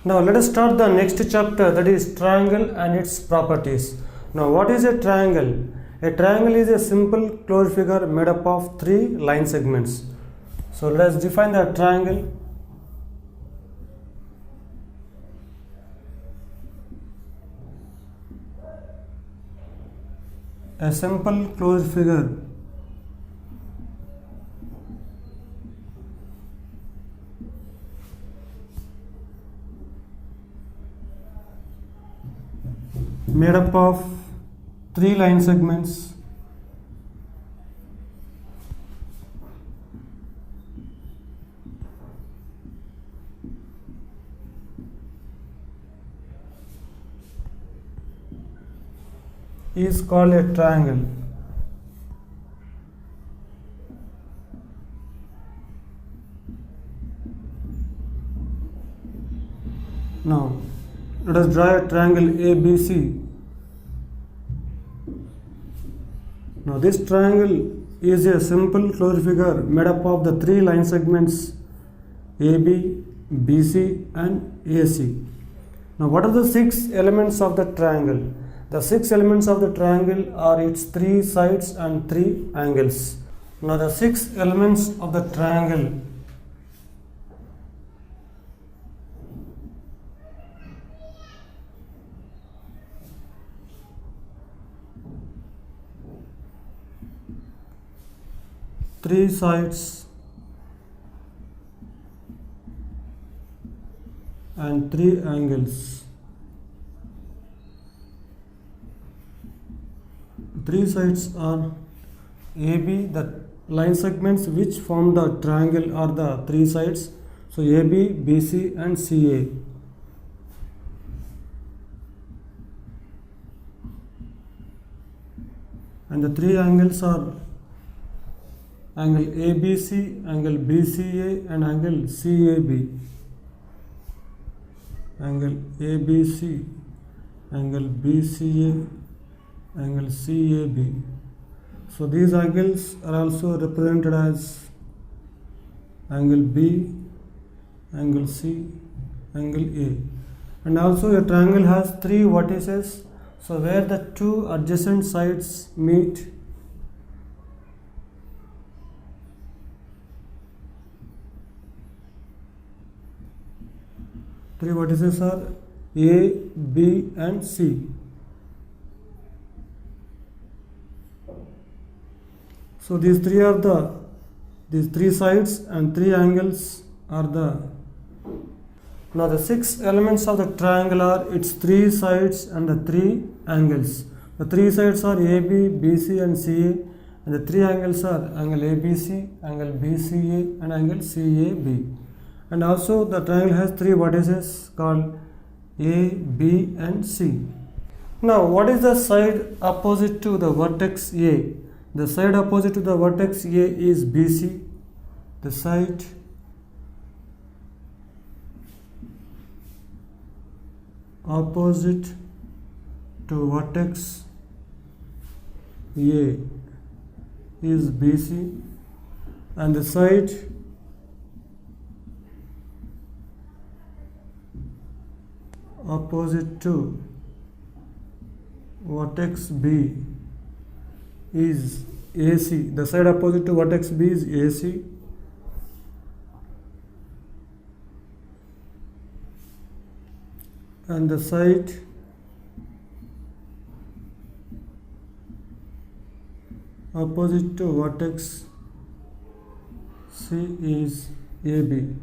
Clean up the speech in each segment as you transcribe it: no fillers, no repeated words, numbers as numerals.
Now let us start the next chapter, that is triangle and its properties. Now what is a triangle? A triangle is a simple closed figure made up of three line segments. So let us define the triangle. A simple closed figure made up of three line segments is called a triangle. Now let us draw a triangle ABC. Now this triangle is a simple closed figure made up of the three line segments AB, BC and AC. Now what are the six elements of the triangle? The six elements of the triangle are its three sides and three angles. Now the six elements of the triangle three sides and three angles. Three sides are AB, the line segments which form the triangle are the three sides. So AB, BC and CA. And the three angles are angle ABC, angle BCA and angle CAB. Angle ABC, angle BCA, angle CAB. So these angles are also represented as angle B, angle C, angle A. And also a triangle has three vertices. So where the two adjacent sides meet, three vertices are A, B and C. So these three sides and three angles are the. Now the six elements of the triangle are its three sides and the three angles. The three sides are AB, BC and CA, and the three angles are angle ABC, angle BCA and angle CAB. And also the triangle has three vertices called A, B and C. Now what is the side opposite to the vertex A? The side opposite to the vertex A is BC. The side opposite to vertex A is BC, and the side opposite to vertex B is AC. The side opposite to vertex B is AC. And the side opposite to vertex C is AB.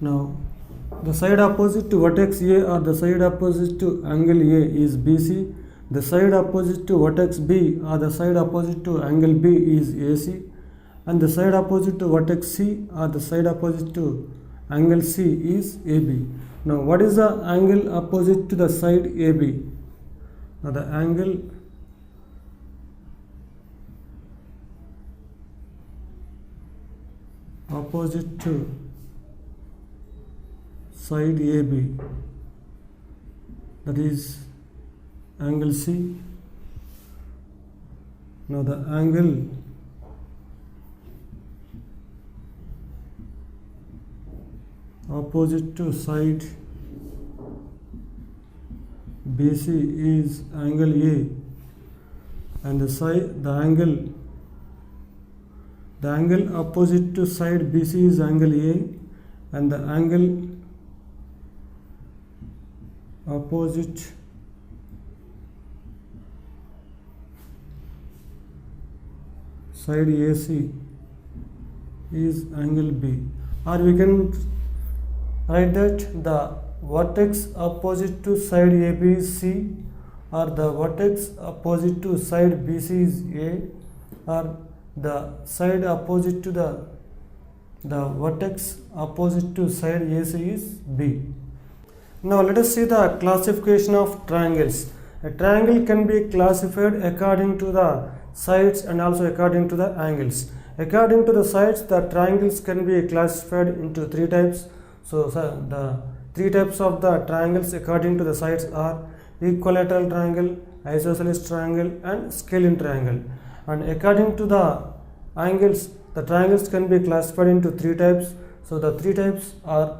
Now the side opposite to vertex A or the side opposite to angle A is BC. The side opposite to vertex B or the side opposite to angle B is AC. And the side opposite to vertex C or the side opposite to angle C is AB. Now what is the angle opposite to the side AB? Now the angle opposite to side AB, that is angle C. Now the angle opposite to side BC is angle A, and the angle opposite to side BC is angle A, and the angle opposite side AC is angle B. Or we can write that the vertex opposite to side AB is C, or the vertex opposite to side BC is A, or the side opposite to the vertex opposite to side AC is B. Now let us see the classification of triangles. A triangle can be classified according to the sides and also according to the angles. According to the sides, the triangles can be classified into three types. So the three types of the triangles according to the sides are equilateral triangle, isosceles triangle, and scalene triangle. And according to the angles, the triangles can be classified into three types. So the three types are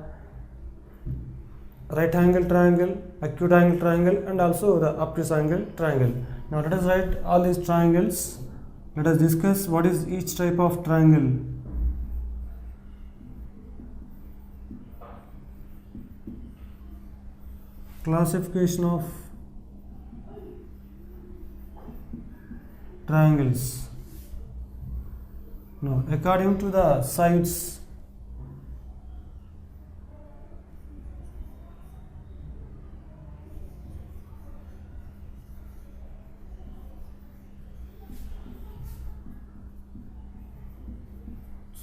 right angle triangle, acute angle triangle, and also the obtuse angle triangle. Now let us write all these triangles. Let us discuss what is each type of triangle. Classification of triangles. Now, according to the sides,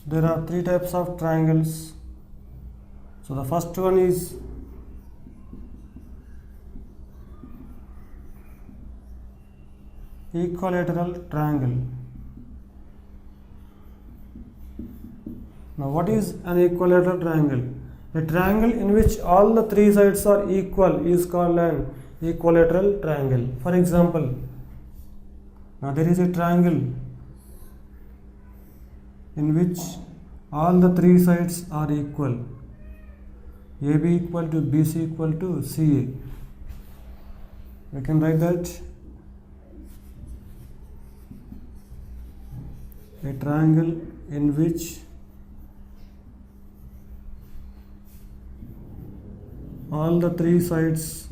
there are three types of triangles. So the first one is equilateral triangle. Now what is an equilateral triangle? A triangle in which all the three sides are equal is called an equilateral triangle. For example, now there is a triangle in which all the three sides are equal. AB equal to BC equal to CA. We can write that a triangle in which all the three sides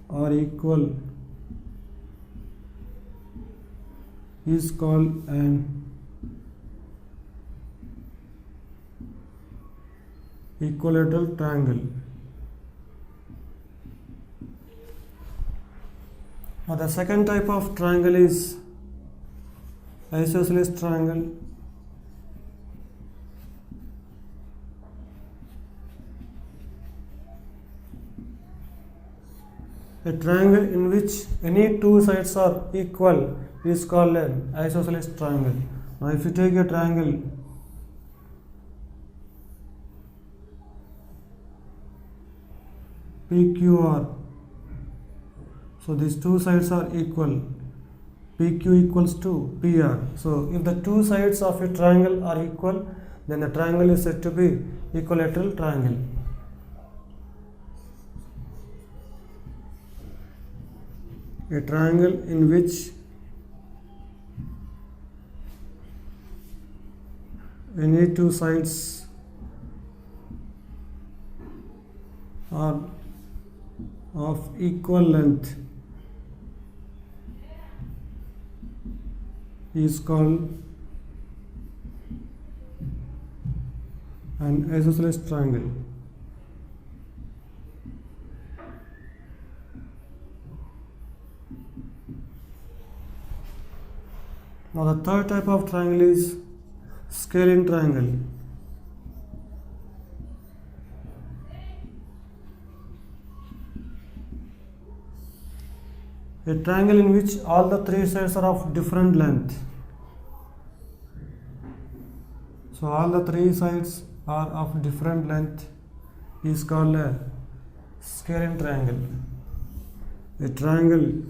are equal is called an equilateral triangle. Now the second type of triangle is isosceles triangle. A triangle in which any two sides are equal is called an isosceles triangle. Now if you take a triangle PQR, so these two sides are equal, PQ equals to PR. So if the two sides of a triangle are equal, then the triangle is said to be equilateral triangle. A triangle in which any two sides are of equal length is called an isosceles triangle. Now the third type of triangle is scalene triangle. A triangle in which all the three sides are of different length. So all the three sides are of different length is called a scalene triangle. A triangle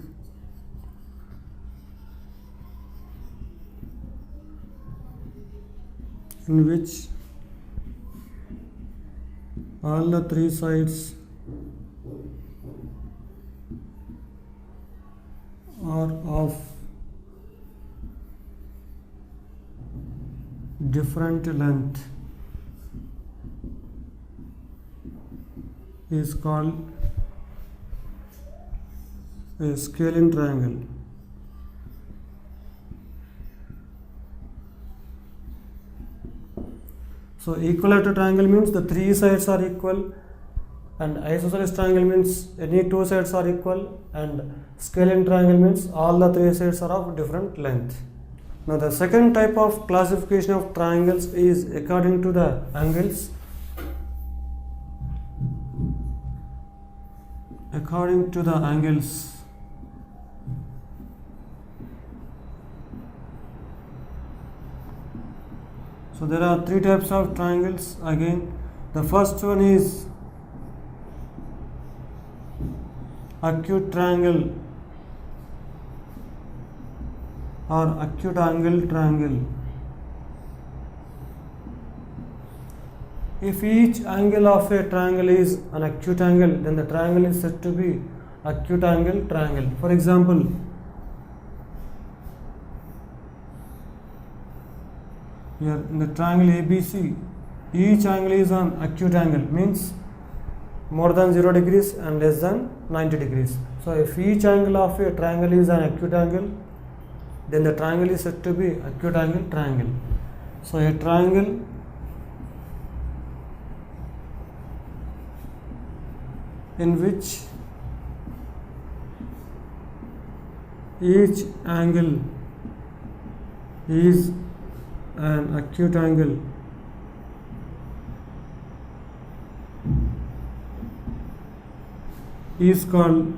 in which all the three sides are of different length is called a scalene triangle. So equilateral triangle means the three sides are equal, and isosceles triangle means any two sides are equal, and scalene triangle means all the three sides are of different length. Now the second type of classification of triangles is according to the angles. According to the angles. So there are three types of triangles again. The first one is acute triangle or acute angle triangle. If each angle of a triangle is an acute angle, then the triangle is said to be acute angle triangle. For example, here in the triangle ABC, each angle is an acute angle, means more than 0 degrees and less than 90 degrees. So if each angle of a triangle is an acute angle, then the triangle is said to be acute angle triangle. So a triangle in which each angle is an acute angle is called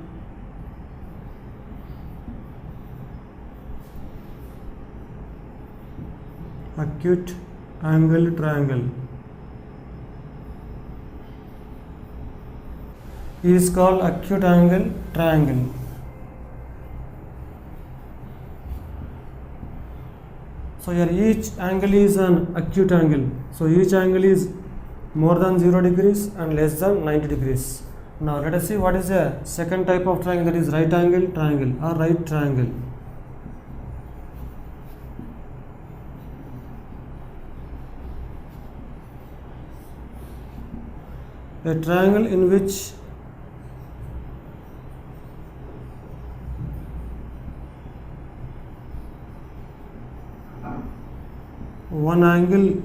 acute angle triangle. Is called acute angle triangle. So here each angle is an acute angle. So each angle is more than 0 degrees and less than 90 degrees. Now let us see what is the second type of triangle, that is right angle triangle or right triangle. A triangle in which one angle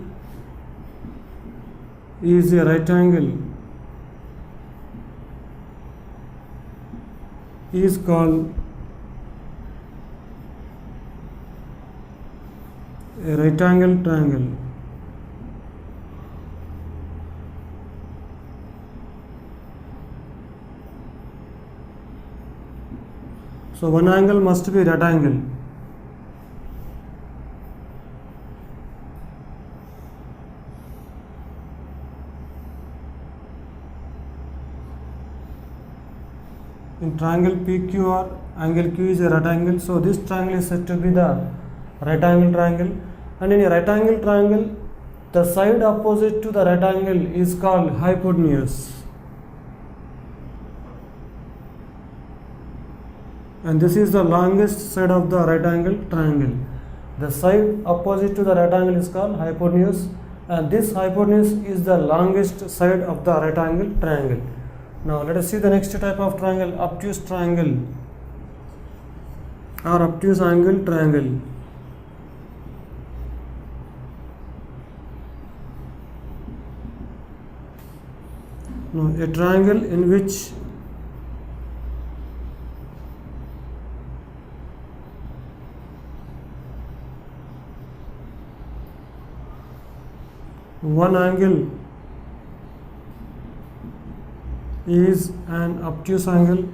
is a right angle is called a right angle triangle. So one angle must be right angle. In triangle PQR, angle Q is a right angle, so this triangle is said to be the right angle triangle. And in a right angle triangle, the side opposite to the right angle is called hypotenuse. And this is the longest side of the right angle triangle. The side opposite to the right angle is called hypotenuse, and this hypotenuse is the longest side of the right angle triangle. Now let us see the next type of triangle, obtuse triangle or obtuse angle triangle. Now a triangle in which one angle is an obtuse angle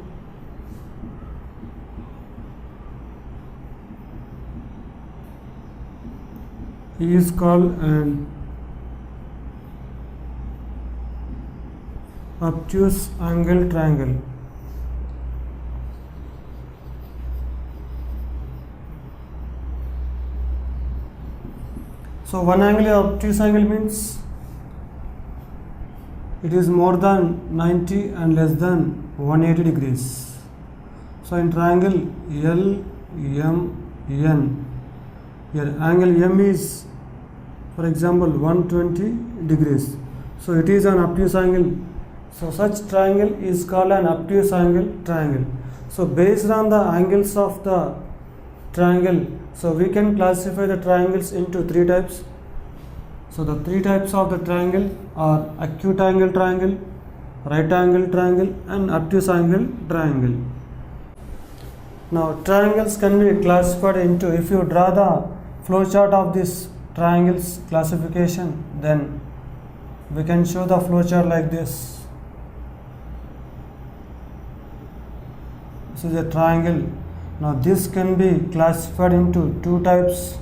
is called an obtuse angle triangle. So one angle of obtuse angle means it is more than 90 and less than 180 degrees. So in triangle LMN, here angle M is, for example, 120 degrees. So it is an obtuse angle. So such triangle is called an obtuse angle triangle. So based on the angles of the triangle, so we can classify the triangles into three types. So the three types of the triangle are acute angle triangle, right angle triangle, and obtuse angle triangle. Now triangles can be classified into, if you draw the flowchart of this triangles classification, then we can show the flowchart like this. This is a triangle. Now this can be classified into two types.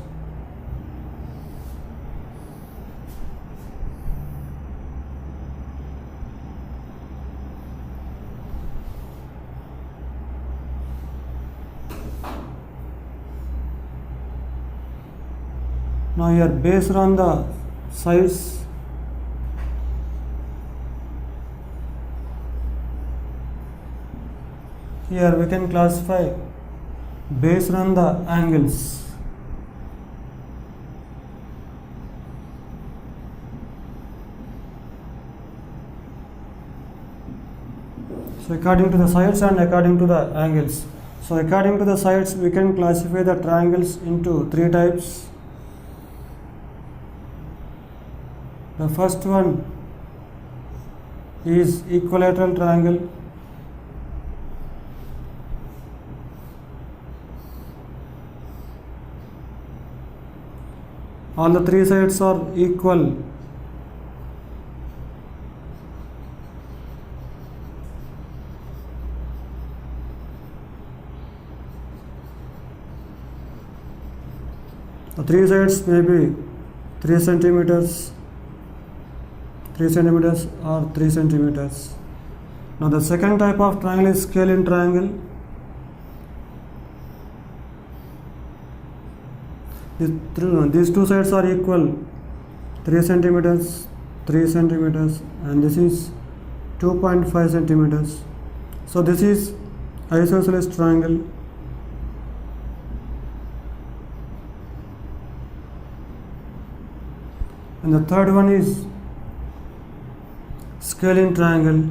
Now here, based on the sides, here we can classify based on the angles. So according to the sides and according to the angles. So according to the sides, we can classify the triangles into three types. The first one is equilateral triangle. All the three sides are equal. The three sides may be 3 centimeters, 3 centimeters or 3 centimeters. Now the second type of triangle is scalene triangle. These two sides are equal, 3 centimeters, 3 centimeters, and this is 2.5 centimeters. So this is isosceles triangle. And the third one is scalene triangle,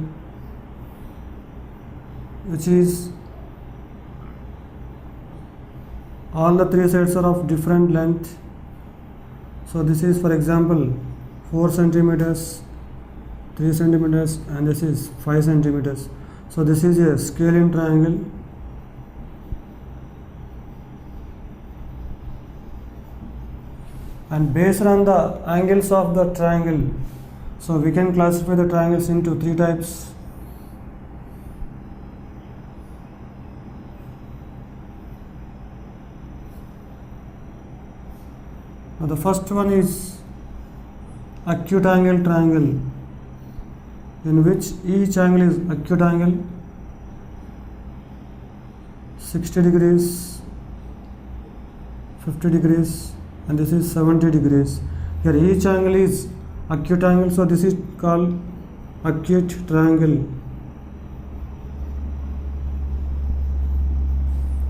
which is all the three sides are of different length. So this is, for example, 4 centimeters, 3 centimeters, and this is 5 centimeters. So this is a scalene triangle. And based on the angles of the triangle, so we can classify the triangles into three types. Now the first one is acute angle triangle, in which each angle is acute angle, 60 degrees, 50 degrees, and this is 70 degrees. Here each angle is acute angle, so this is called acute triangle.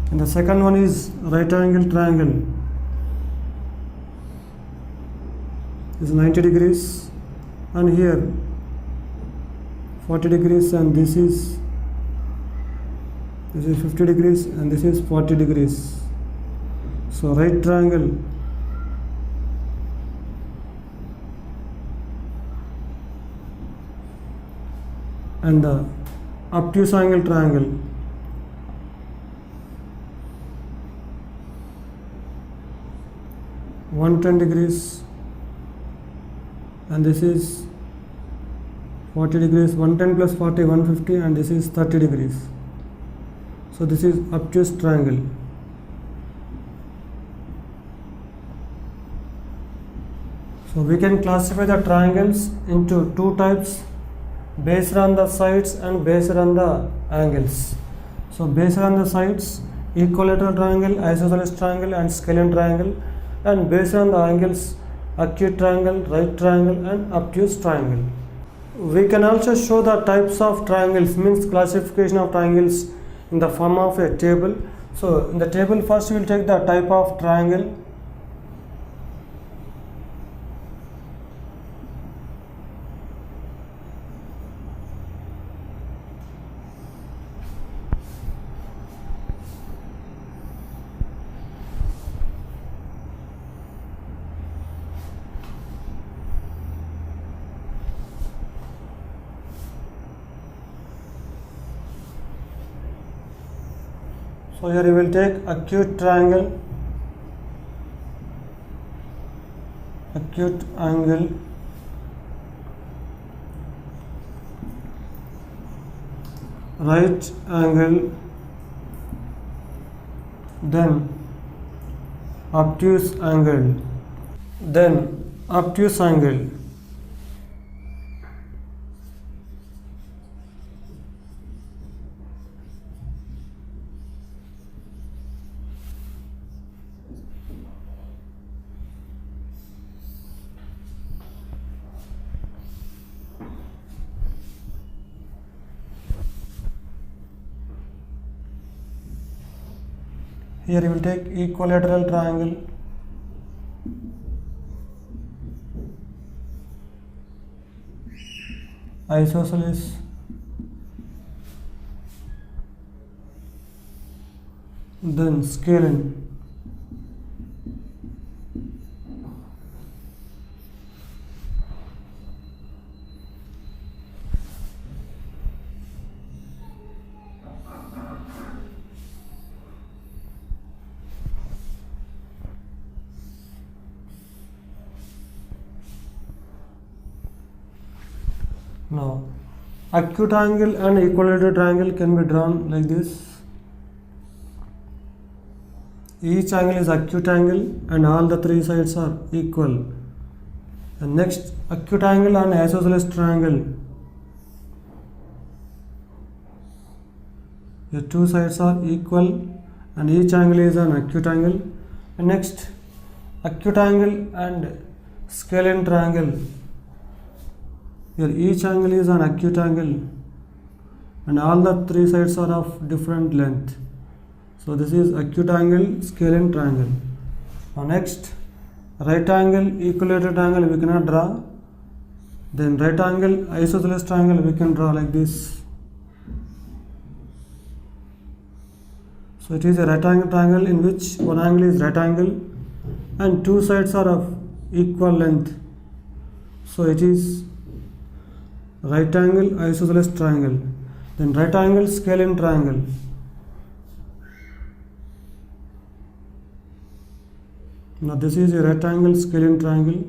And the second one is right angle triangle. This is 90 degrees, and here 40 degrees, and this is 50 degrees, and this is 40 degrees. So right triangle. And the obtuse angle triangle. (110 degrees), and this is 40 degrees. 110 plus 40, 150, and this is 30 degrees. So this is obtuse triangle. So we can classify the triangles into two types, based on the sides and based on the angles. So based on the sides, equilateral triangle, isosceles triangle, and scalene triangle, and based on the angles, acute triangle, right triangle, and obtuse triangle. We can also show the types of triangles, means classification of triangles in the form of a table. So in the table, first we will take the type of triangle. So here you will take acute triangle, acute angle, right angle, then obtuse angle, then obtuse angle. Here you will take equilateral triangle, isosceles, then scalene. Now, acute angle and equilateral triangle can be drawn like this. Each angle is acute angle and all the three sides are equal. And next, acute angle and isosceles triangle. The two sides are equal and each angle is an acute angle. And next, acute angle and scalene triangle. Here each angle is an acute angle and all the three sides are of different length. So this is acute angle, scalene triangle. Now next, right angle, equilateral triangle we cannot draw. Then right angle, isosceles triangle we can draw like this. So it is a right angle triangle in which one angle is right angle and two sides are of equal length. So it is right angle, isosceles triangle. Then right angle, scalene triangle. Now this is a right angle, scalene triangle.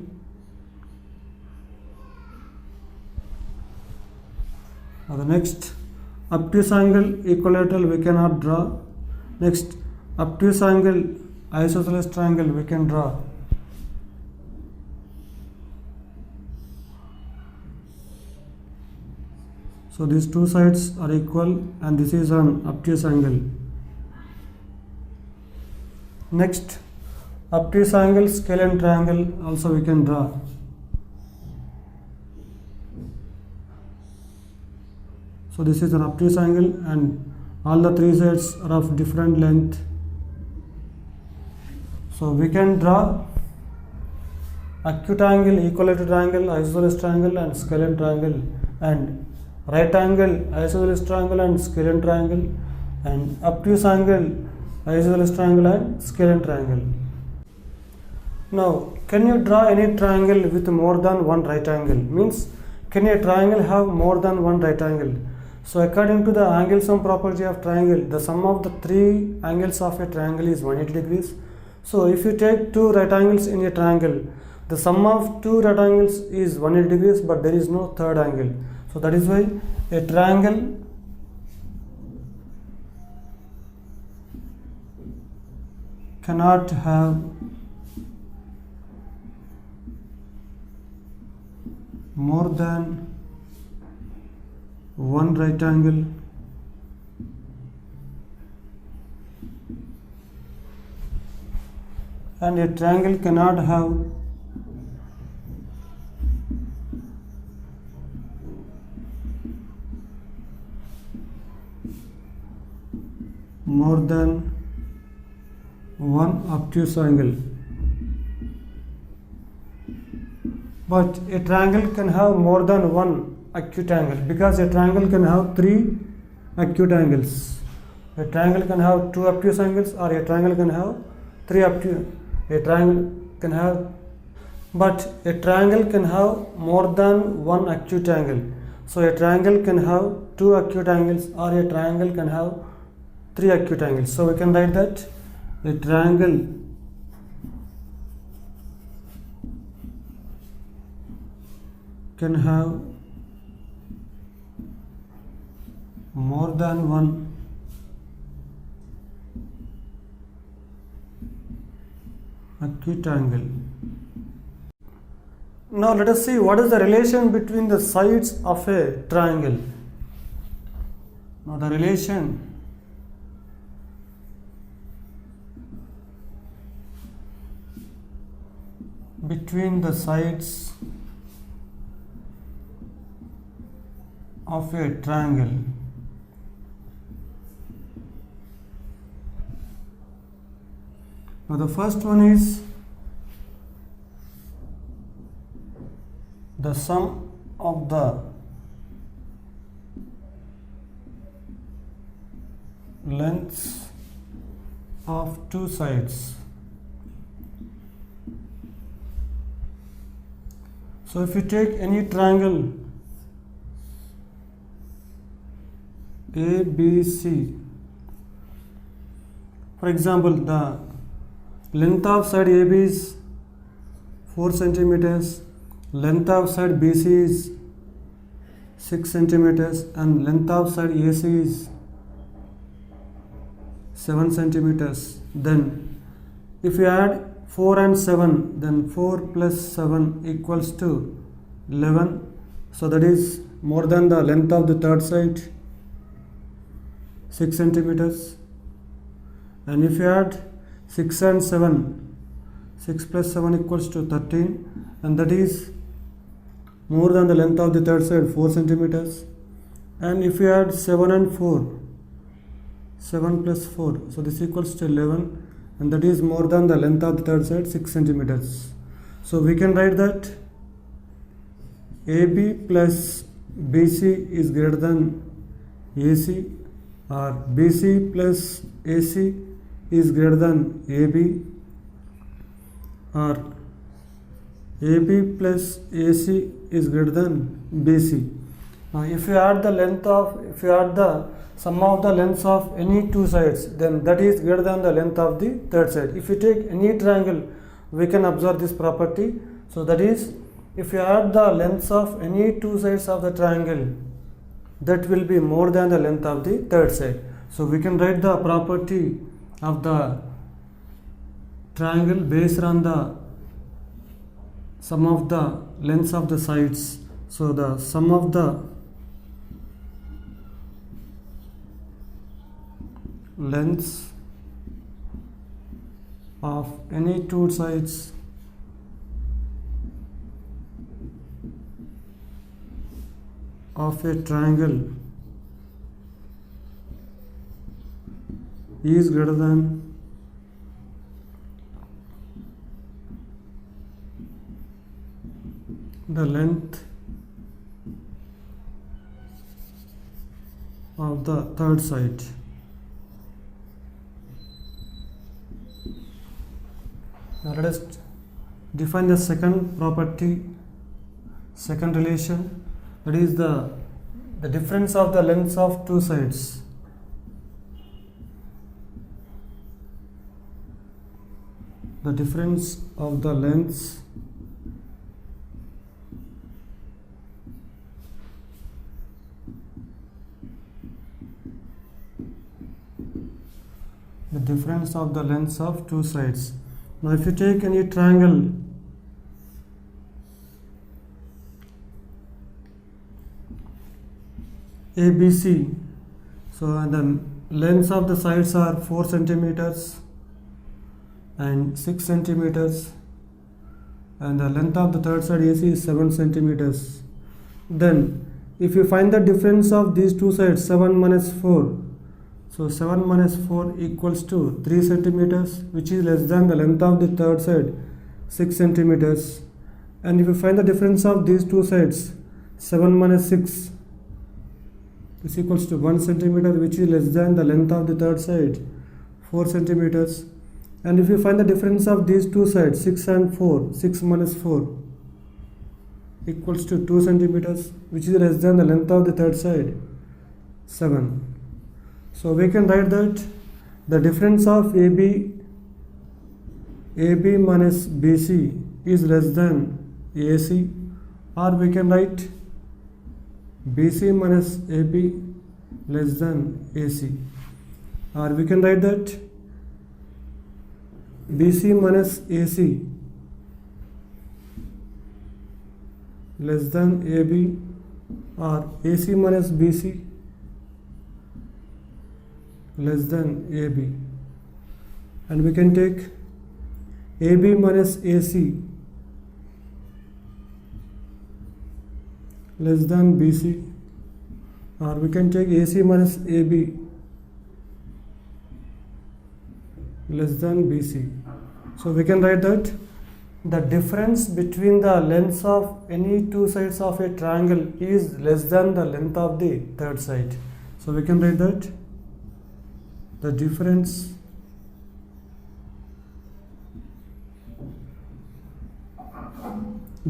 Now the next, obtuse angle, equilateral we cannot draw. Next, obtuse angle, isosceles triangle we can draw. So these two sides are equal and this is an obtuse angle. Next, obtuse angle, scalene triangle also we can draw. So this is an obtuse angle and all the three sides are of different length. So we can draw acute angle, equilateral triangle, isosceles triangle and scalene triangle, and right angle, isosceles triangle and scalene triangle, and obtuse angle, isosceles triangle and scalene triangle. Now, can you draw any triangle with more than one right angle? Means, can a triangle have more than one right angle? So, according to the angle sum property of triangle, the sum of the three angles of a triangle is 180 degrees. So, if you take two right angles in a triangle, the sum of two right angles is 180 degrees, but there is no third angle. So, that is why a triangle cannot have more than one right angle and a triangle cannot have more than one obtuse angle. But a triangle can have more than one acute angle, because a triangle can have three acute angles. A triangle can have two obtuse angles, or a triangle can have three obtuse. A triangle can have, but a triangle can have more than one acute angle. So a triangle can have two acute angles, or a triangle can have three acute angles. So we can write that a triangle can have more than one acute angle. Now let us see what is the relation between the sides of a triangle. Now the relation between the sides of a triangle. Now the first one is the sum of the lengths of two sides. So if you take any triangle ABC, for example, the length of side AB is 4 centimeters, length of side BC is 6 centimeters, and length of side AC is 7 centimeters. Then if you add 4 and 7, then 4 plus 7 equals to 11. So that is more than the length of the third side, 6 centimeters. And if you add 6 and 7, 6 plus 7 equals to 13, and that is more than the length of the third side, 4 centimeters. And if you add 7 and 4, 7 plus 4, so this equals to 11, and that is more than the length of the third side, 6 centimeters. So we can write that AB plus BC is greater than AC, or BC plus AC is greater than AB, or AB plus AC is greater than BC. Now if you add the sum of the lengths of any two sides, then that is greater than the length of the third side. If you take any triangle, we can observe this property. So that is, if you add the lengths of any two sides of the triangle, that will be more than the length of the third side. So we can write the property of the triangle based on the sum of the lengths of the sides. So the sum of the lengths of any two sides of a triangle is greater than the length of the third side. Now let us define the second property, second relation, that is the difference of the lengths of two sides. The difference of the lengths of two sides. Now if you take any triangle ABC, so the lengths of the sides are 4 centimeters and 6 centimeters, and the length of the third side AC is 7 centimeters. Then if you find the difference of these two sides, 7 minus 4, So 7 minus 4 equals to 3 centimeters, which is less than the length of the third side, 6 centimeters. And if you find the difference of these two sides, 7 minus 6 is equals to 1 centimeter, which is less than the length of the third side, 4 centimeters. And if you find the difference of these two sides, 6 and 4, 6 minus 4 equals to 2 centimeters, which is less than the length of the third side, 7. So we can write that the difference of AB minus BC is less than AC, or we can write BC minus AB less than AC, or we can write that BC minus AC less than AB, or AC minus BC less than AB. And we can take AB minus AC less than BC, or we can take AC minus AB less than BC. So we can write that the difference between the lengths of any two sides of a triangle is less than the length of the third side. So we can write that the difference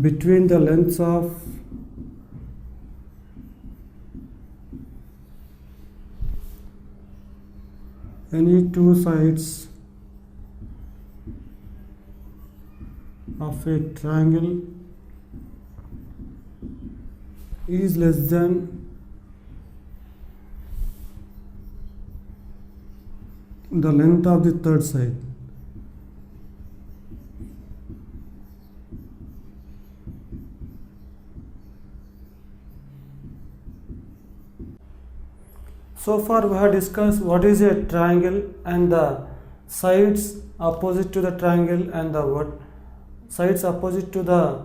between the lengths of any two sides of a triangle is less than the length of the third side. So far we have discussed what is a triangle and the sides opposite to the triangle, and the what sides opposite to the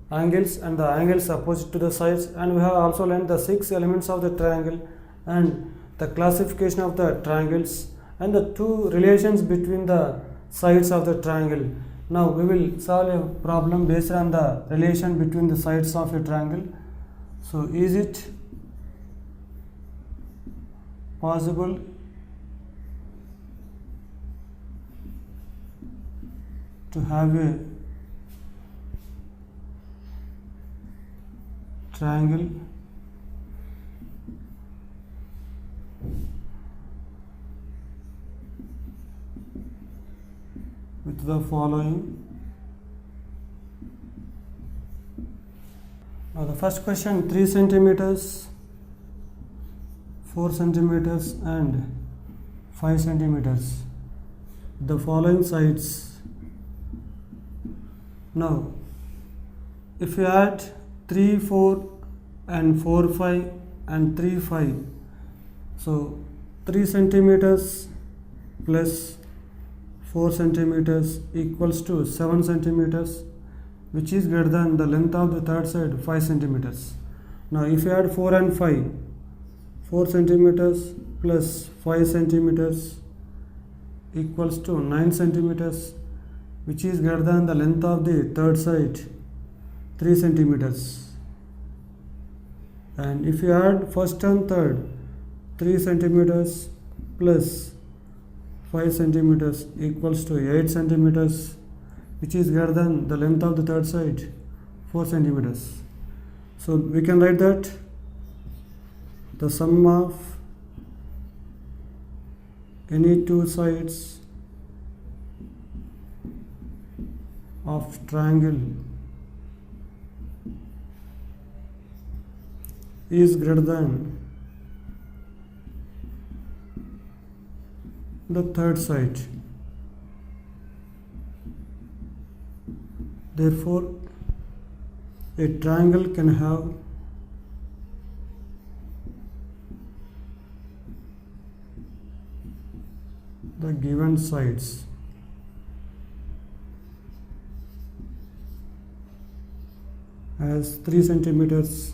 angles and the angles opposite to the sides, and we have also learned the 6 elements of the triangle and the classification of the triangles and the two relations between the sides of the triangle. Now we will solve a problem based on the relation between the sides of a triangle. So is it possible to have a triangle with the following? Now the first question, 3 centimeters, 4 centimeters and 5 centimeters, the following sides. Now if you add 3 4 and 4 5 and 3 5, so 3 centimeters plus 4 centimeters equals to 7 centimeters, which is greater than the length of the third side, 5 centimeters. Now if you add 4 and 5, 4 centimeters plus 5 centimeters equals to 9 centimeters, which is greater than the length of the third side, 3 centimeters. And if you add first and third, 3 centimeters plus 5 centimeters equals to 8 centimeters, which is greater than the length of the third side, 4 centimeters. So we can write that the sum of any two sides of triangle is greater than the third side. Therefore, a triangle can have the given sides as 3 centimeters,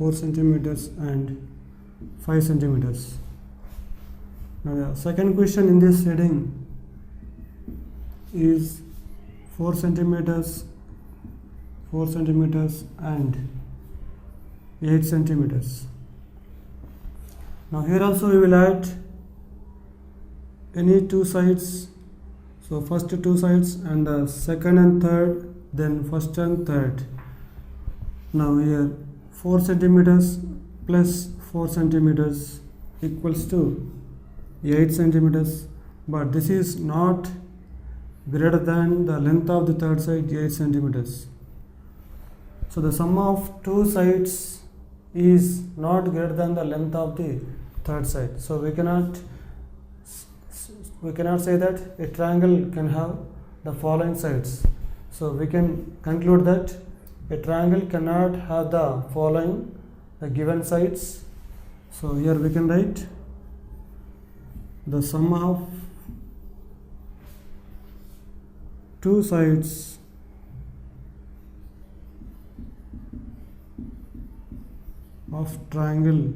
4 centimeters and 5 centimeters. Now the second question in this heading is 4 centimeters and 8 centimeters. Now here also we will add any two sides. So first two sides and the second and third, then first and third. Now here 4 centimeters plus 4 centimeters equals to 8 centimeters, but this is not greater than the length of the third side 8 centimeters. So the sum of two sides is not greater than the length of the third side. So we cannot say that a triangle can have the following sides. So we can conclude that a triangle cannot have the following the given sides. So here we can write the sum of two sides of triangle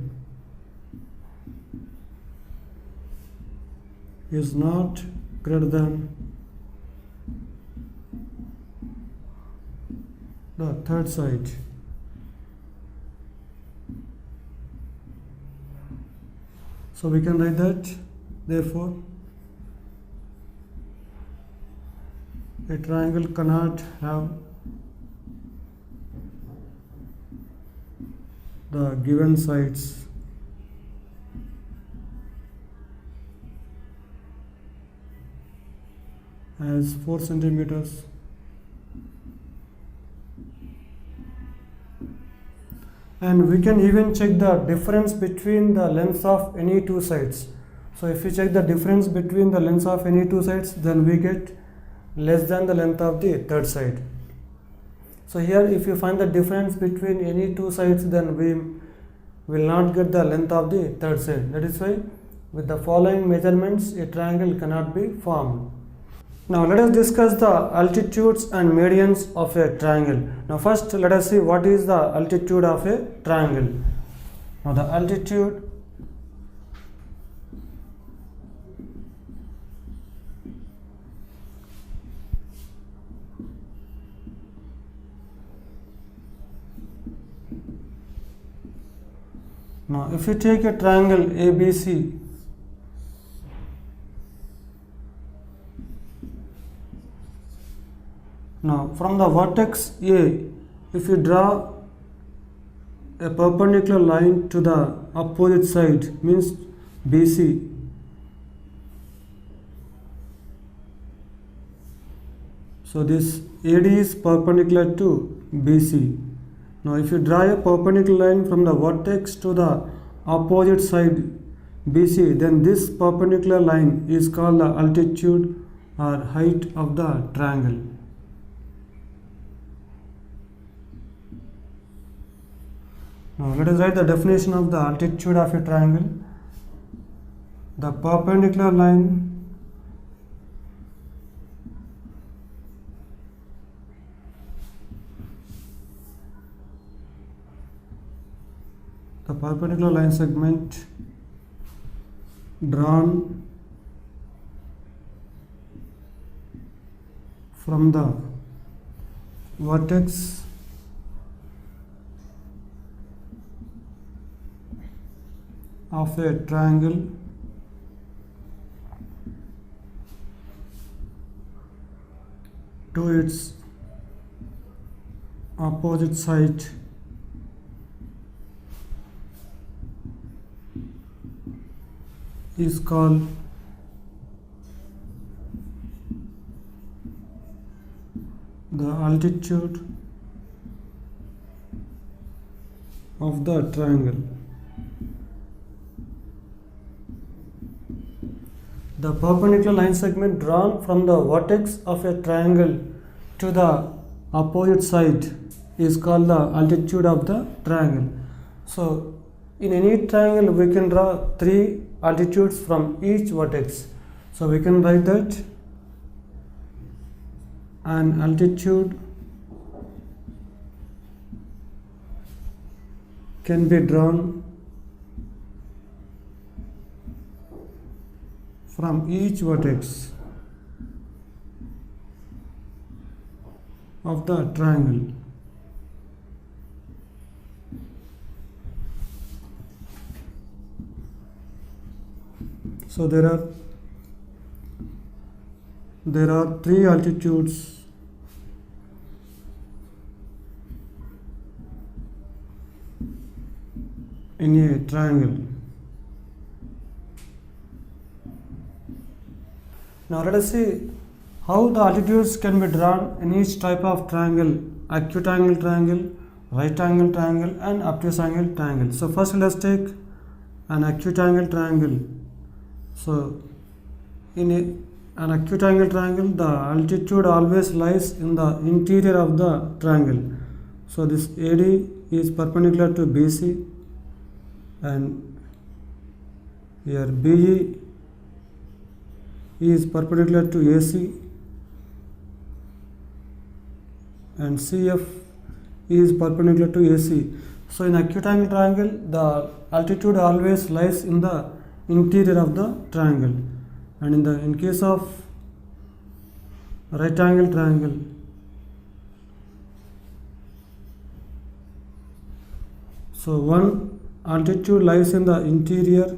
is not greater than the third side. So we can write that therefore a triangle cannot have the given sides as 4 centimeters and we can even check the difference between the lengths of any two sides. So if we check the difference between the lengths of any two sides, then we get less than the length of the third side. So here if you find the difference between any two sides, then we will not get the length of the third side. That is why with the following measurements a triangle cannot be formed. Now let us discuss the altitudes and medians of a triangle. Now first let us see what is the altitude of a triangle. Now the altitude Now if you take a triangle ABC, now from the vertex A, if you draw a perpendicular line to the opposite side, means BC, so this AD is perpendicular to BC. Now if you draw a perpendicular line from the vertex to the opposite side BC, then this perpendicular line is called the altitude or height of the triangle. Now let us write the definition of the altitude of a triangle. The perpendicular line segment drawn from the vertex of a triangle to its opposite side is called the altitude of the triangle. The perpendicular line segment drawn from the vertex of a triangle to the opposite side is called the altitude of the triangle. So in any triangle we can draw three altitudes from each vertex. So we can write that an altitude can be drawn from each vertex of the triangle. So there are three altitudes in a triangle. Now let us see how the altitudes can be drawn in each type of triangle: acute angle triangle, right angle triangle, and obtuse angle triangle. So first let us take an acute angle triangle. So in an acute angle triangle, the altitude always lies in the interior of the triangle. So this AD is perpendicular to BC, and here BE is perpendicular to AC, and CF is perpendicular to AC. So in acute angle triangle, the altitude always lies in the interior of the triangle, and in case of right angle triangle, so one altitude lies in the interior,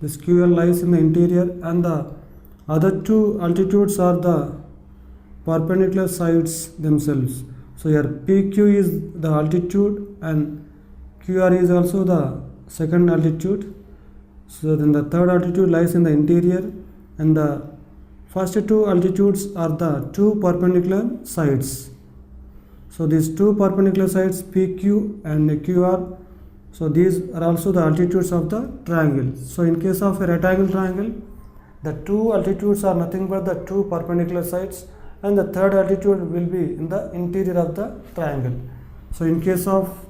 this QL lies in the interior, and the other two altitudes are the perpendicular sides themselves. So here PQ is the altitude and QR is also the second altitude. So then the third altitude lies in the interior, and the first two altitudes are the two perpendicular sides. So these two perpendicular sides PQ and QR, so these are also the altitudes of the triangle. So in case of a right angle triangle, the two altitudes are nothing but the two perpendicular sides, and the third altitude will be in the interior of the triangle. So in case of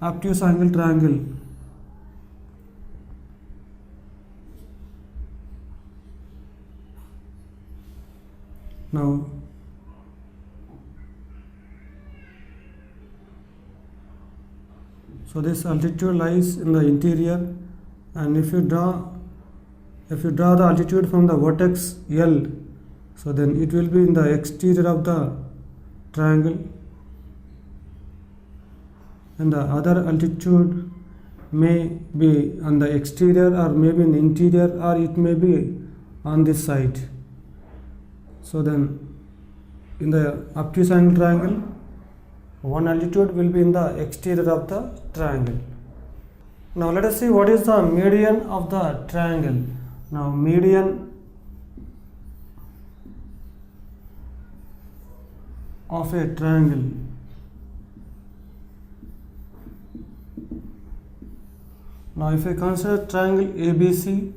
obtuse angle triangle, now so this altitude lies in the interior, and if you draw the altitude from the vertex L, so then it will be in the exterior of the triangle, and the other altitude may be on the exterior, or maybe in the interior, or it may be on this side. So then in the obtuse angle triangle, one altitude will be in the exterior of the triangle. Now let us see what is the median of the triangle. Now median of a triangle. Now if I consider triangle ABC,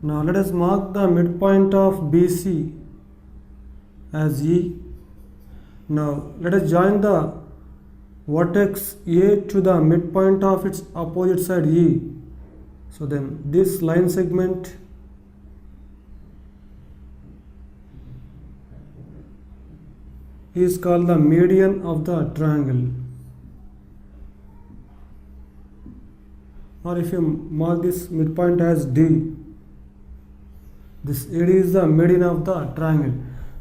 now let us mark the midpoint of BC as E. Now let us join the vertex A to the midpoint of its opposite side E. So then this line segment is called the median of the triangle. Or if you mark this midpoint as D, this AD is the median of the triangle.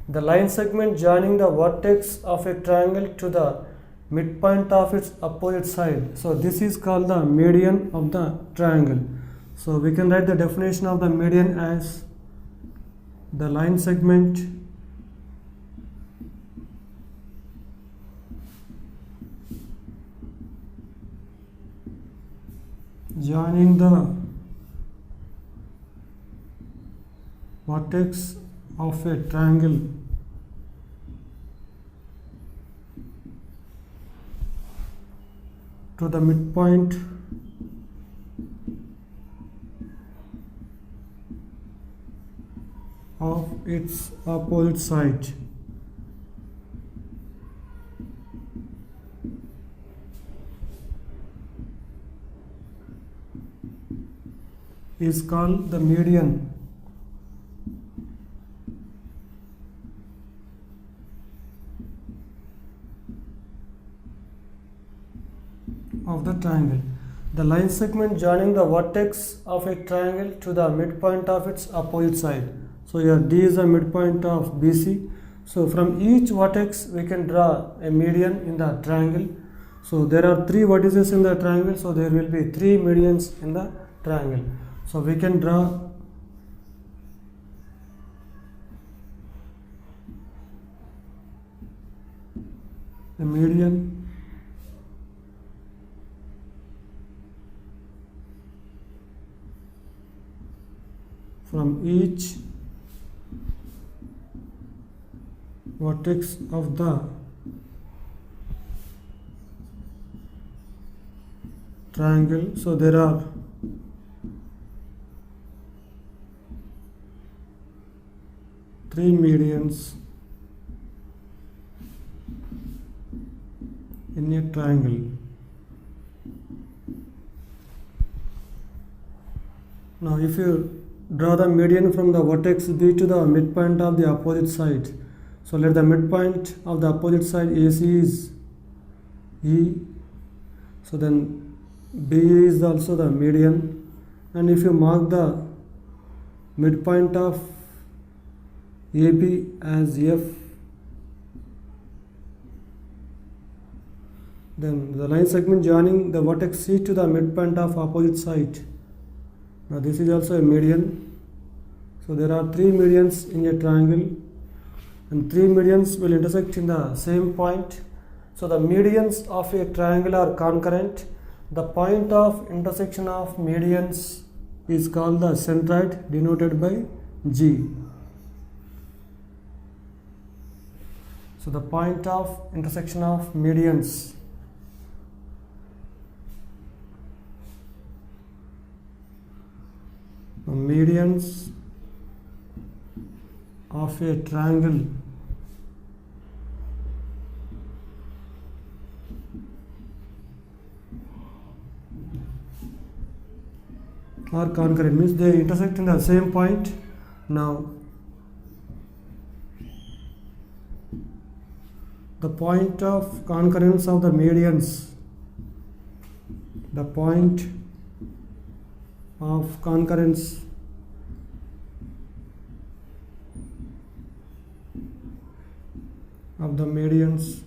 The line segment joining the vertex of a triangle to the midpoint of its opposite side. So this is called the median of the triangle. So we can write the definition of the median as the line segment joining the vertex of a triangle to the midpoint of its opposite side. Is called the median of the triangle. The line segment joining the vertex of a triangle to the midpoint of its opposite side. So here D is the midpoint of BC. So from each vertex we can draw a median in the triangle. So there are 3 vertices in the triangle, so there will be 3 medians in the triangle. So we can draw a median from each vertex of the triangle. So there are 3 medians in a triangle. Now if you draw the median from the vertex B to the midpoint of the opposite side, so let the midpoint of the opposite side AC is E, so then B is also the median, and if you mark the midpoint of AB as F, then the line segment joining the vertex C to the midpoint of opposite side. Now this is also a median. So there are 3 medians in a triangle, and 3 medians will intersect in the same point. So the medians of a triangle are concurrent. The point of intersection of medians is called the centroid, denoted by G. So the point of intersection of medians of a triangle are concurrent, means they intersect in the same point. Now the point of concurrence of the medians, the point of concurrence of the medians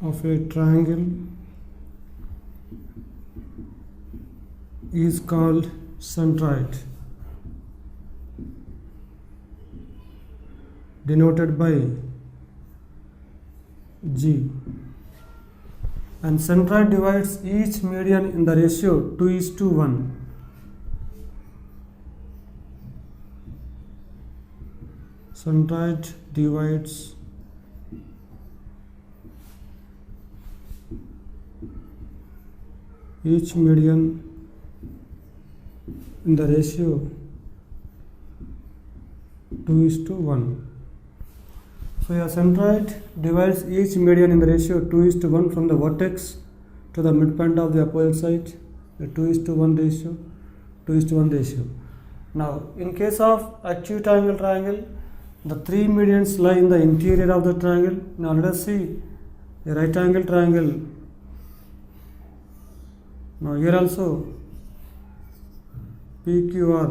of a triangle is called centroid, denoted by G, and centroid divides each median in the ratio 2:1. Centroid divides each median in the ratio 2:1. So your centroid divides each median in the ratio 2:1 from the vertex to the midpoint of the opposite side, the 2:1 ratio, 2:1 ratio. Now in case of acute angle triangle, the 3 medians lie in the interior of the triangle. Now let us see a right angle triangle. Now here also PQR,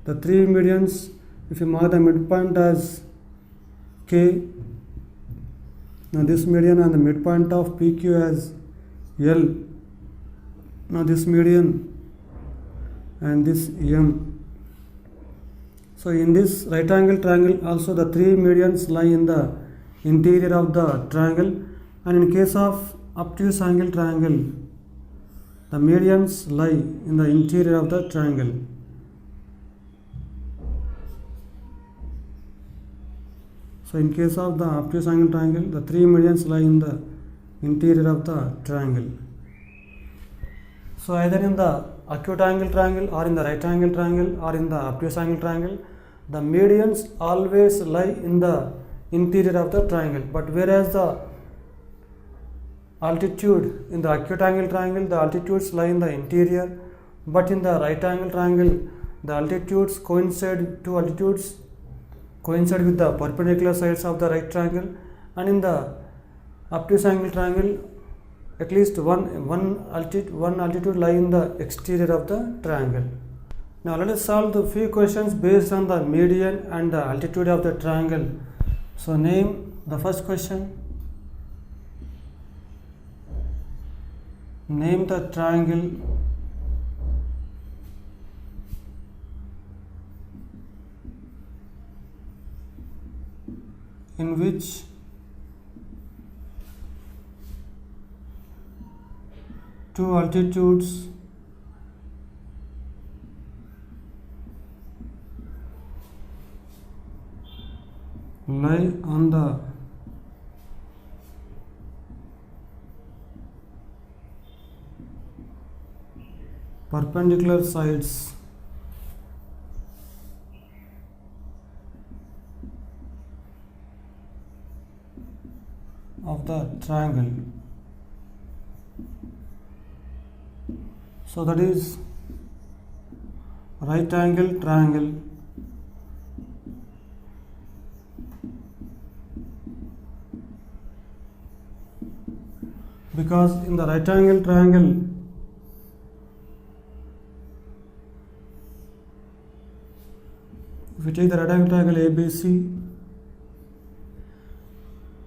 the 3 medians, if you mark the midpoint as K, now this median and the midpoint of PQ as L, now this median and this M. So in this right angle triangle also the 3 medians lie in the interior of the triangle, and in case of obtuse angle triangle, the medians lie in the interior of the triangle. So in case of the obtuse angle triangle, the 3 medians lie in the interior of the triangle. So either in the acute angle triangle or in the right angle triangle or in the obtuse angle triangle, the medians always lie in the interior of the triangle. But whereas the altitude in the acute angle triangle, the altitudes lie in the interior, but in the right angle triangle, the altitudes coincide, two altitudes coincide with the perpendicular sides of the right triangle, and in the obtuse angle triangle at least one altitude lie in the exterior of the triangle. Now let us solve the few questions based on the median and the altitude of the triangle. So name the first question. Name the triangle in which two altitudes lie on the perpendicular sides of the triangle. So that is right angle triangle, because in the right angle triangle if we take the right angle triangle ABC,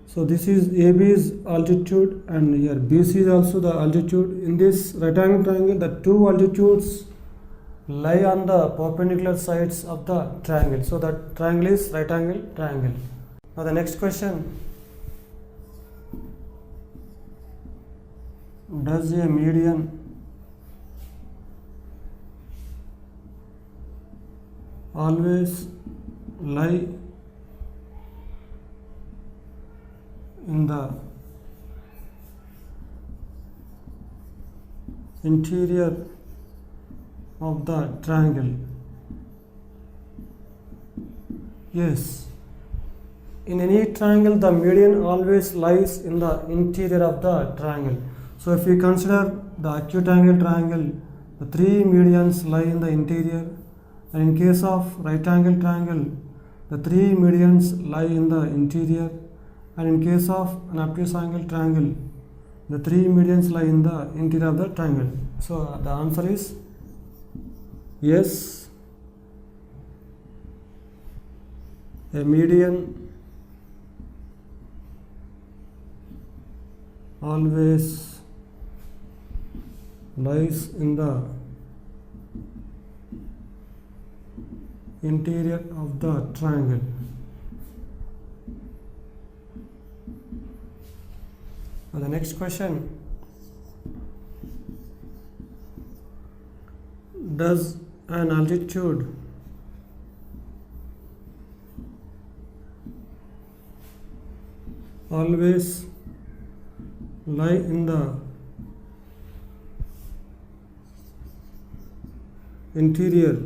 so this is AB is altitude and here BC is also the altitude. In this right angle triangle, the two altitudes lie on the perpendicular sides of the triangle. So that triangle is right angle triangle. Now the next question. Does a median always lie in the interior of the triangle? Yes. In any triangle, the median always lies in the interior of the triangle. So if we consider the acute angle triangle, the three medians lie in the interior, and in case of right angle triangle, the three medians lie in the interior, and in case of an obtuse angle triangle, the three medians lie in the interior of the triangle. So the answer is yes. A median always lies in the interior of the triangle. Now the next question. Does an altitude always lie in the interior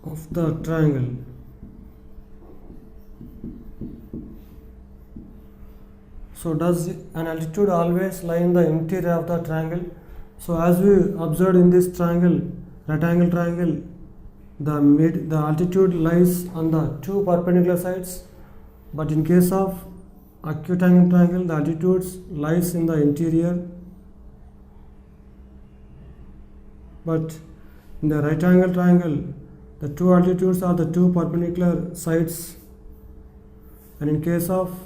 of the triangle? So does an altitude always lie in the interior of the triangle? So as we observed in this triangle, right angle triangle, the altitude lies on the two perpendicular sides, but in case of acute angle triangle, the altitudes lies in the interior, but in the right angle triangle, the two altitudes are the two perpendicular sides, and in case of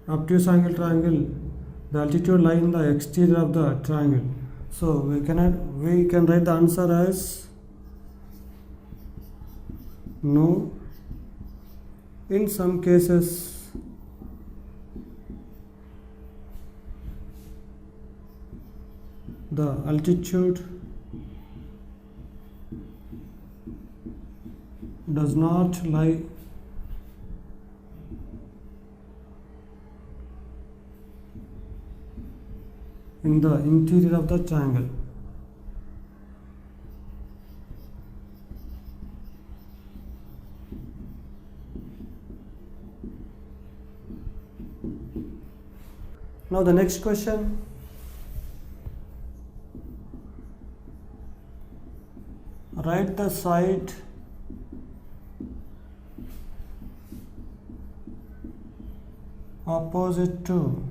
obtuse angle triangle, the altitude lie in the exterior of the triangle. So we can write the answer as no. In some cases, the altitude does not lie in the interior of the triangle. Now the next question. write the side opposite to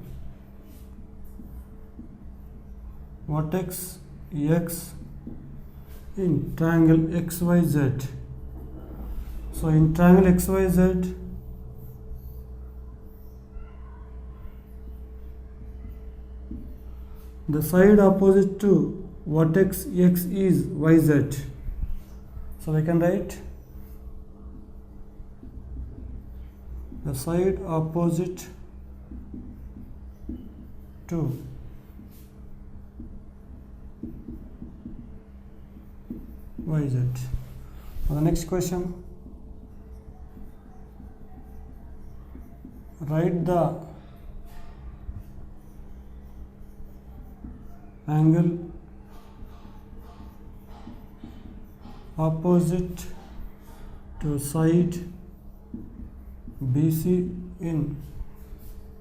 vertex X in triangle XYZ. So in triangle XYZ, the side opposite to vertex X is YZ. So we can write the side opposite to YZ. Now the next question, write the angle opposite to side BC in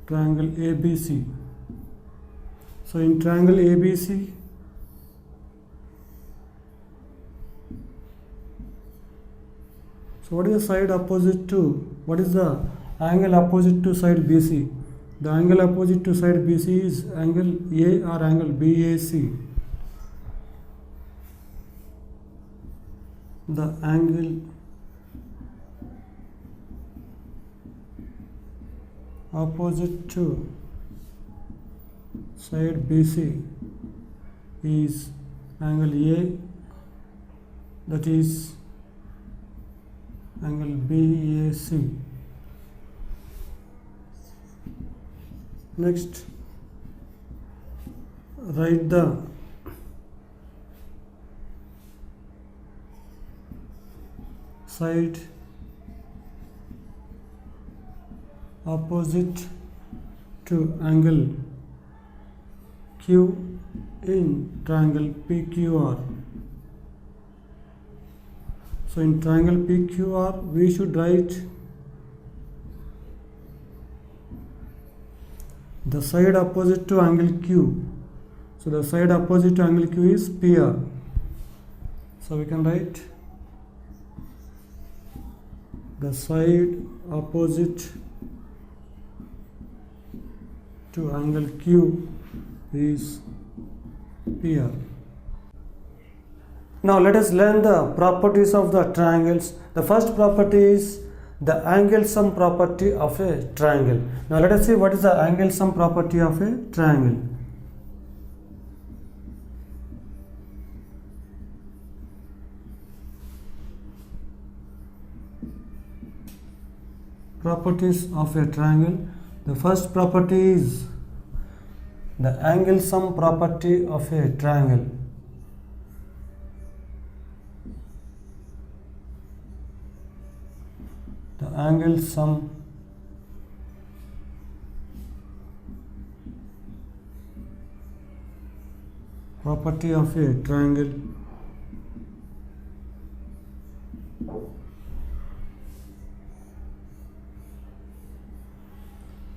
triangle ABC. So in triangle ABC, so what is the side opposite to, what is the angle opposite to side BC? The angle opposite to side BC is angle A or angle BAC. The angle opposite to side BC is angle A, that is angle BAC. Next, write the side opposite to angle Q in triangle PQR. So in triangle PQR, we should write the side opposite to angle Q. So the side opposite to angle Q is PR. So we can write the side opposite to angle Q is PR. Now let us learn the properties of the triangles. The first property is the angle sum property of a triangle. Now let us see what is the angle sum property of a triangle. Properties of a triangle. The first property is the angle sum property of a triangle. The angle sum property of a triangle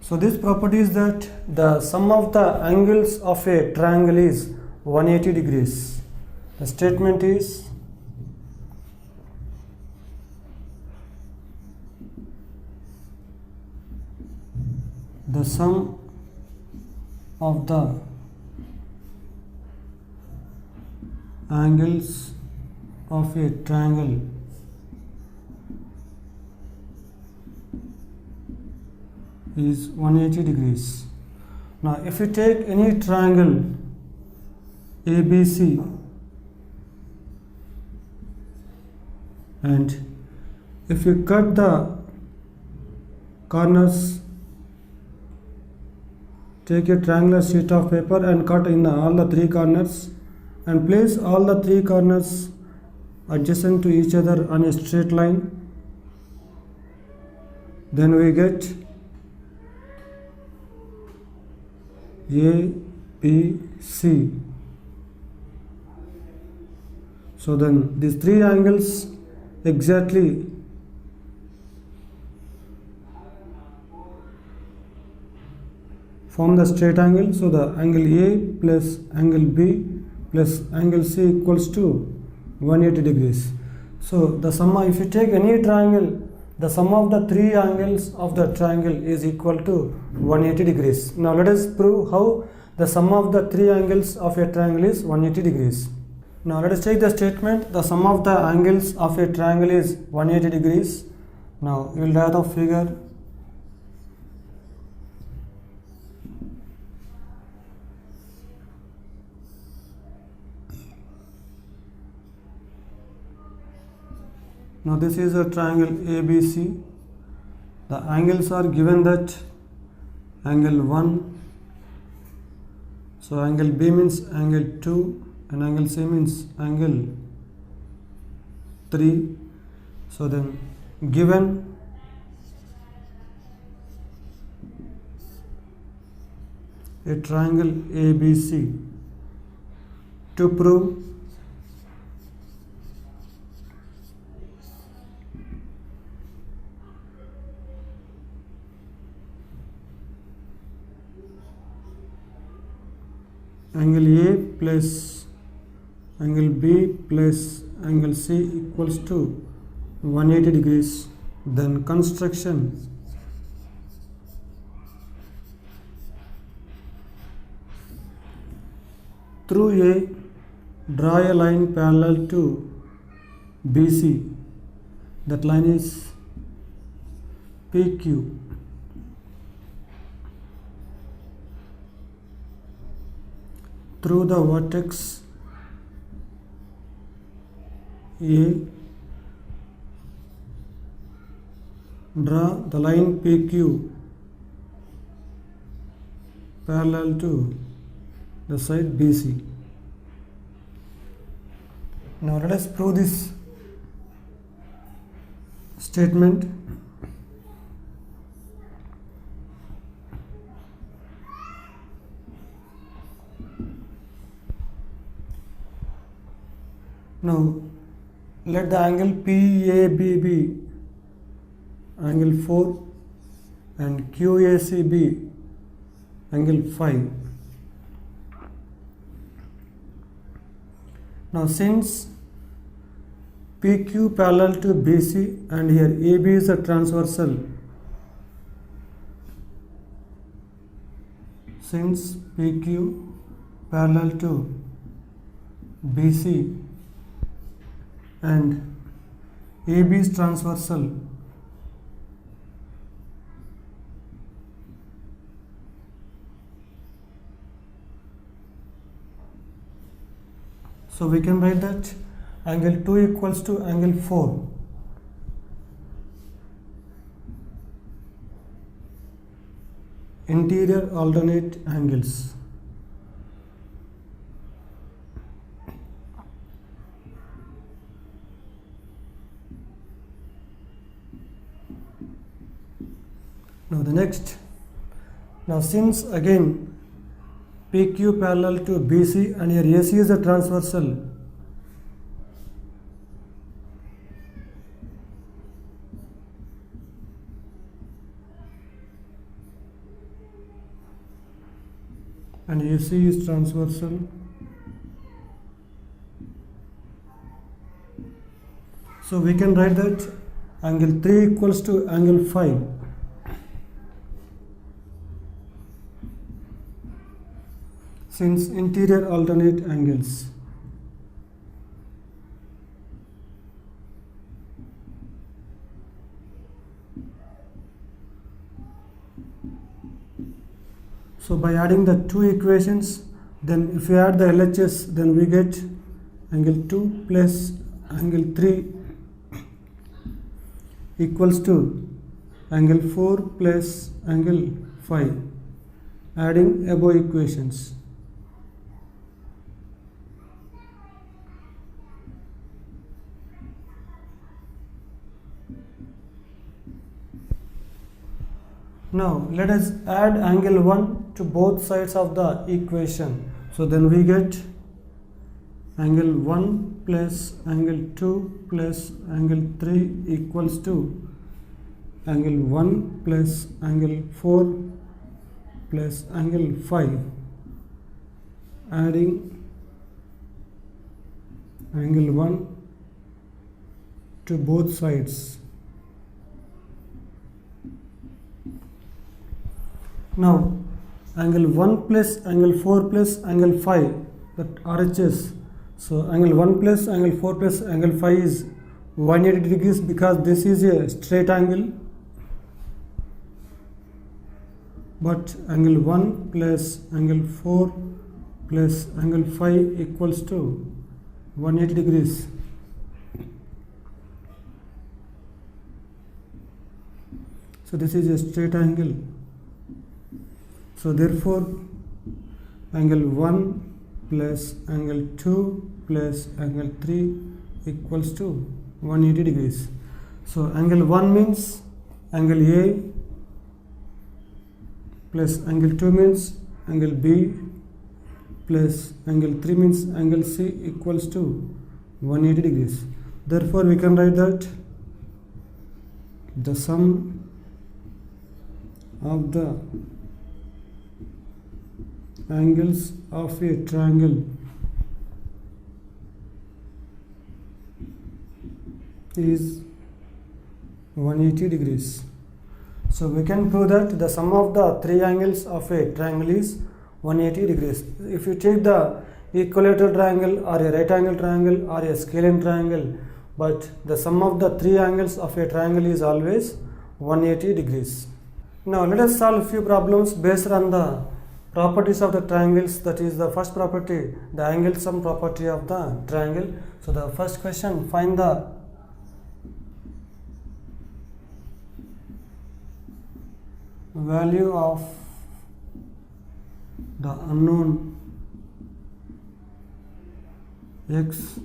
So this property is that the sum of the angles of a triangle is 180 degrees. The statement is the sum of the angles of a triangle is 180 degrees. Now if you take any triangle ABC and if you cut the corners, take a triangular sheet of paper and cut in all the three corners and place all the three corners adjacent to each other on a straight line, then we get A, B, C. So then these three angles exactly form the straight angle. So the angle A plus angle B plus angle C equals to 180 degrees. So the sum, if you take any triangle, the sum of the three angles of the triangle is equal to 180 degrees. Now let us prove how the sum of the three angles of a triangle is 180 degrees. Now let us take the statement, the sum of the angles of a triangle is 180 degrees. Now we will draw the figure. Now this is a triangle ABC. The angles are given that angle 1, so angle B means angle 2 and angle C means angle 3. So then given a triangle ABC, to prove angle A plus angle B plus angle C equals to 180 degrees, then construction through A, draw a line parallel to BC. That line is PQ. Through the vertex A, draw the line PQ parallel to the side BC. Now let us prove this statement. Now let the angle PAB be angle 4 and QAC be angle 5. Now since PQ parallel to BC and here AB is a transversal, since PQ parallel to BC and AB is transversal, so we can write that angle 2 equals to angle 4. Interior alternate angles. Now the next, now since again PQ parallel to BC and here AC is a transversal, and AC is transversal, so we can write that angle 3 equals to angle 5. Since interior alternate angles. So by adding the two equations, then if we add the LHS, then we get angle 2 plus angle 3 equals to angle 4 plus angle 5, adding above equations. Now let us add angle 1 to both sides of the equation. So then we get angle 1 plus angle 2 plus angle 3 equals to angle 1 plus angle 4 plus angle 5, adding angle 1 to both sides. Now angle 1 plus angle 4 plus angle 5, that RHS. So angle 1 plus angle 4 plus angle 5 is 180 degrees because this is a straight angle. But angle 1 plus angle 4 plus angle 5 equals to 180 degrees. So this is a straight angle. So therefore angle 1 plus angle 2 plus angle 3 equals to 180 degrees. So angle 1 means angle A plus angle 2 means angle B plus angle 3 means angle C equals to 180 degrees. Therefore we can write that the sum of the angles of a triangle is 180 degrees. So we can prove that the sum of the three angles of a triangle is 180 degrees. If you take the equilateral triangle or a right angle triangle or a scalene triangle, but the sum of the three angles of a triangle is always 180 degrees. Now let us solve few problems based on the properties of the triangles. That is the first property, the angle sum property of the triangle. So the first question, find the value of the unknown x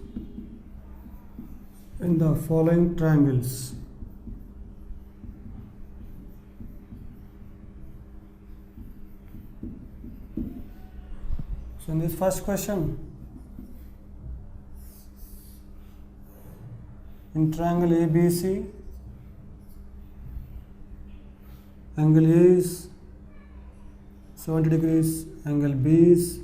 in the following triangles. So in this first question, in triangle ABC, angle A is 70 degrees, angle B is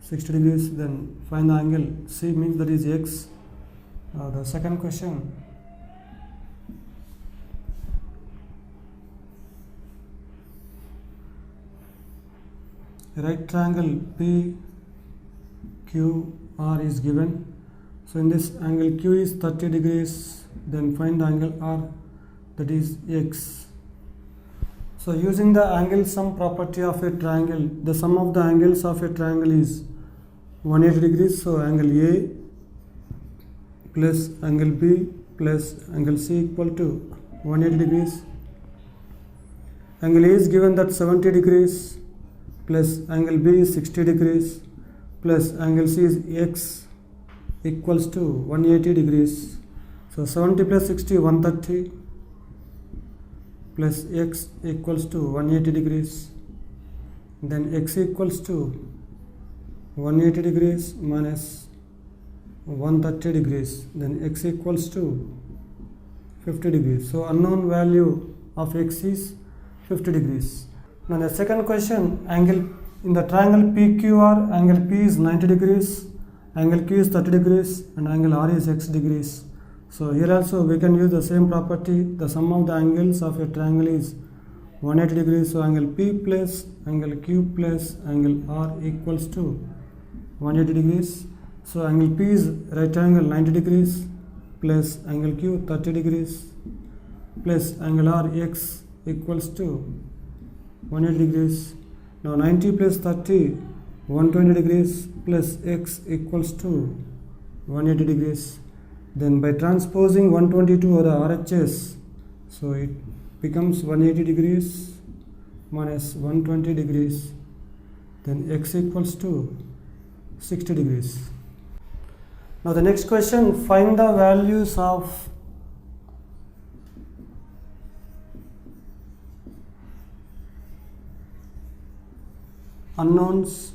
60 degrees, then find the angle C, means that is x. The second question, right triangle PQR is given. So in this angle Q is 30 degrees, then find the angle R, that is x. So using the angle sum property of a triangle, the sum of the angles of a triangle is 180 degrees. So angle A plus angle B plus angle C equal to 180 degrees. Angle A is given that 70 degrees plus angle B is 60 degrees plus angle C is x equals to 180 degrees. So 70 plus 60, 130 plus x equals to 180 degrees. Then x equals to 180 degrees minus 130 degrees. Then x equals to 50 degrees. So unknown value of x is 50 degrees. Now the second question, angle in the triangle PQR, angle P is 90 degrees, angle Q is 30 degrees, and angle R is x degrees. So here also we can use the same property. The sum of the angles of a triangle is 180 degrees. So angle P plus angle Q plus angle R equals to 180 degrees. So angle P is right angle 90 degrees plus angle Q 30 degrees plus angle R x equals to 180 degrees. Now 90 plus 30, 120 degrees plus x equals to 180 degrees. Then by transposing 120 to the RHS, so it becomes 180 degrees minus 120 degrees. Then x equals to 60 degrees. Now the next question, find the values of unknowns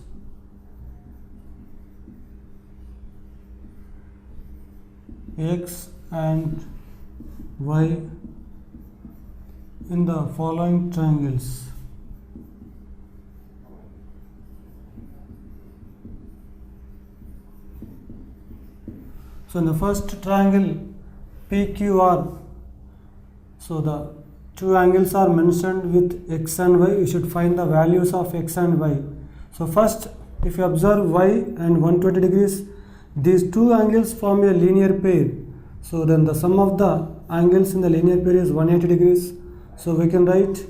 x and y in the following triangles. So in the first triangle PQR, so the two angles are mentioned with x and y. You should find the values of x and y. So first, if you observe y and 120 degrees, these two angles form a linear pair. So then the sum of the angles in the linear pair is 180 degrees. So we can write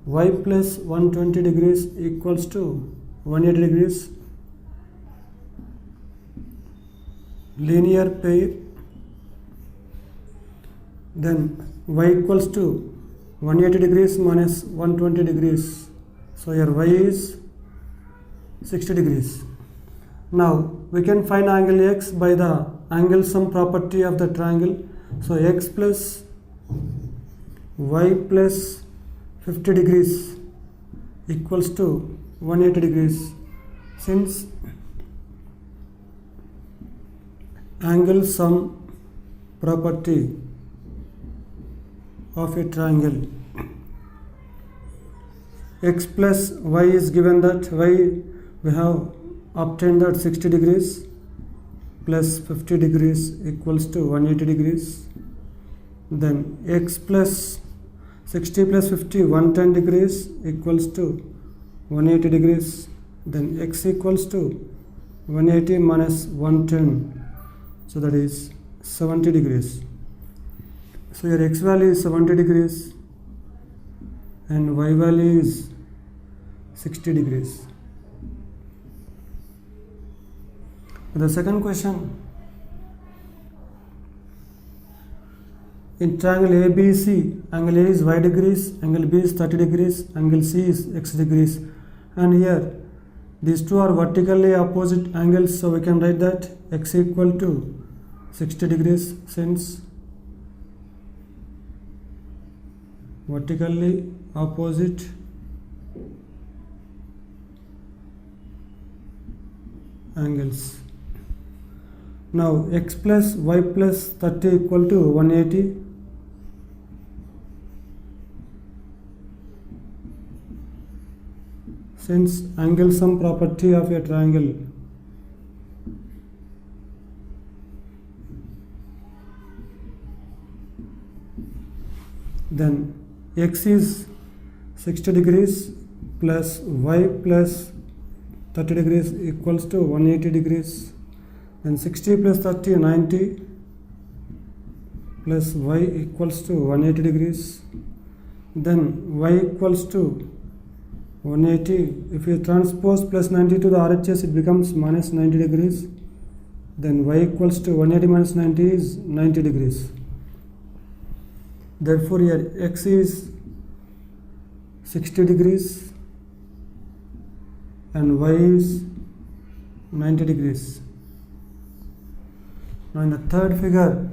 y plus 120 degrees equals to 180 degrees. Linear pair. Then y equals to 180 degrees minus 120 degrees. So here y is 60 degrees. Now we can find angle x by the angle sum property of the triangle. So x plus y plus 50 degrees equals to 180 degrees. Since angle sum property of a triangle, x plus y is given that y we have obtained that 60 degrees plus 50 degrees equals to 180 degrees. Then x plus 60 plus 50, 110 degrees equals to 180 degrees. Then x equals to 180 minus 110, so that is 70 degrees. So your x value is 70 degrees and y value is 60 degrees. The second question, in triangle ABC, angle A is y degrees, angle B is 30 degrees, angle C is x degrees, and here these two are vertically opposite angles, so we can write that x equal to 60 degrees, since vertically opposite angles. Now x plus y plus 30 equal to 180. Since angle sum property of a triangle then x is 60 degrees plus y plus 30 degrees equals to 180 degrees. Then 60 plus 30, 90 plus y equals to 180 degrees. Then y equals to 180. If you transpose plus 90 to the RHS, it becomes minus 90 degrees. Then y equals to 180 minus 90 is 90 degrees. Therefore here x is 60 degrees and y is 90 degrees. Now in the third figure,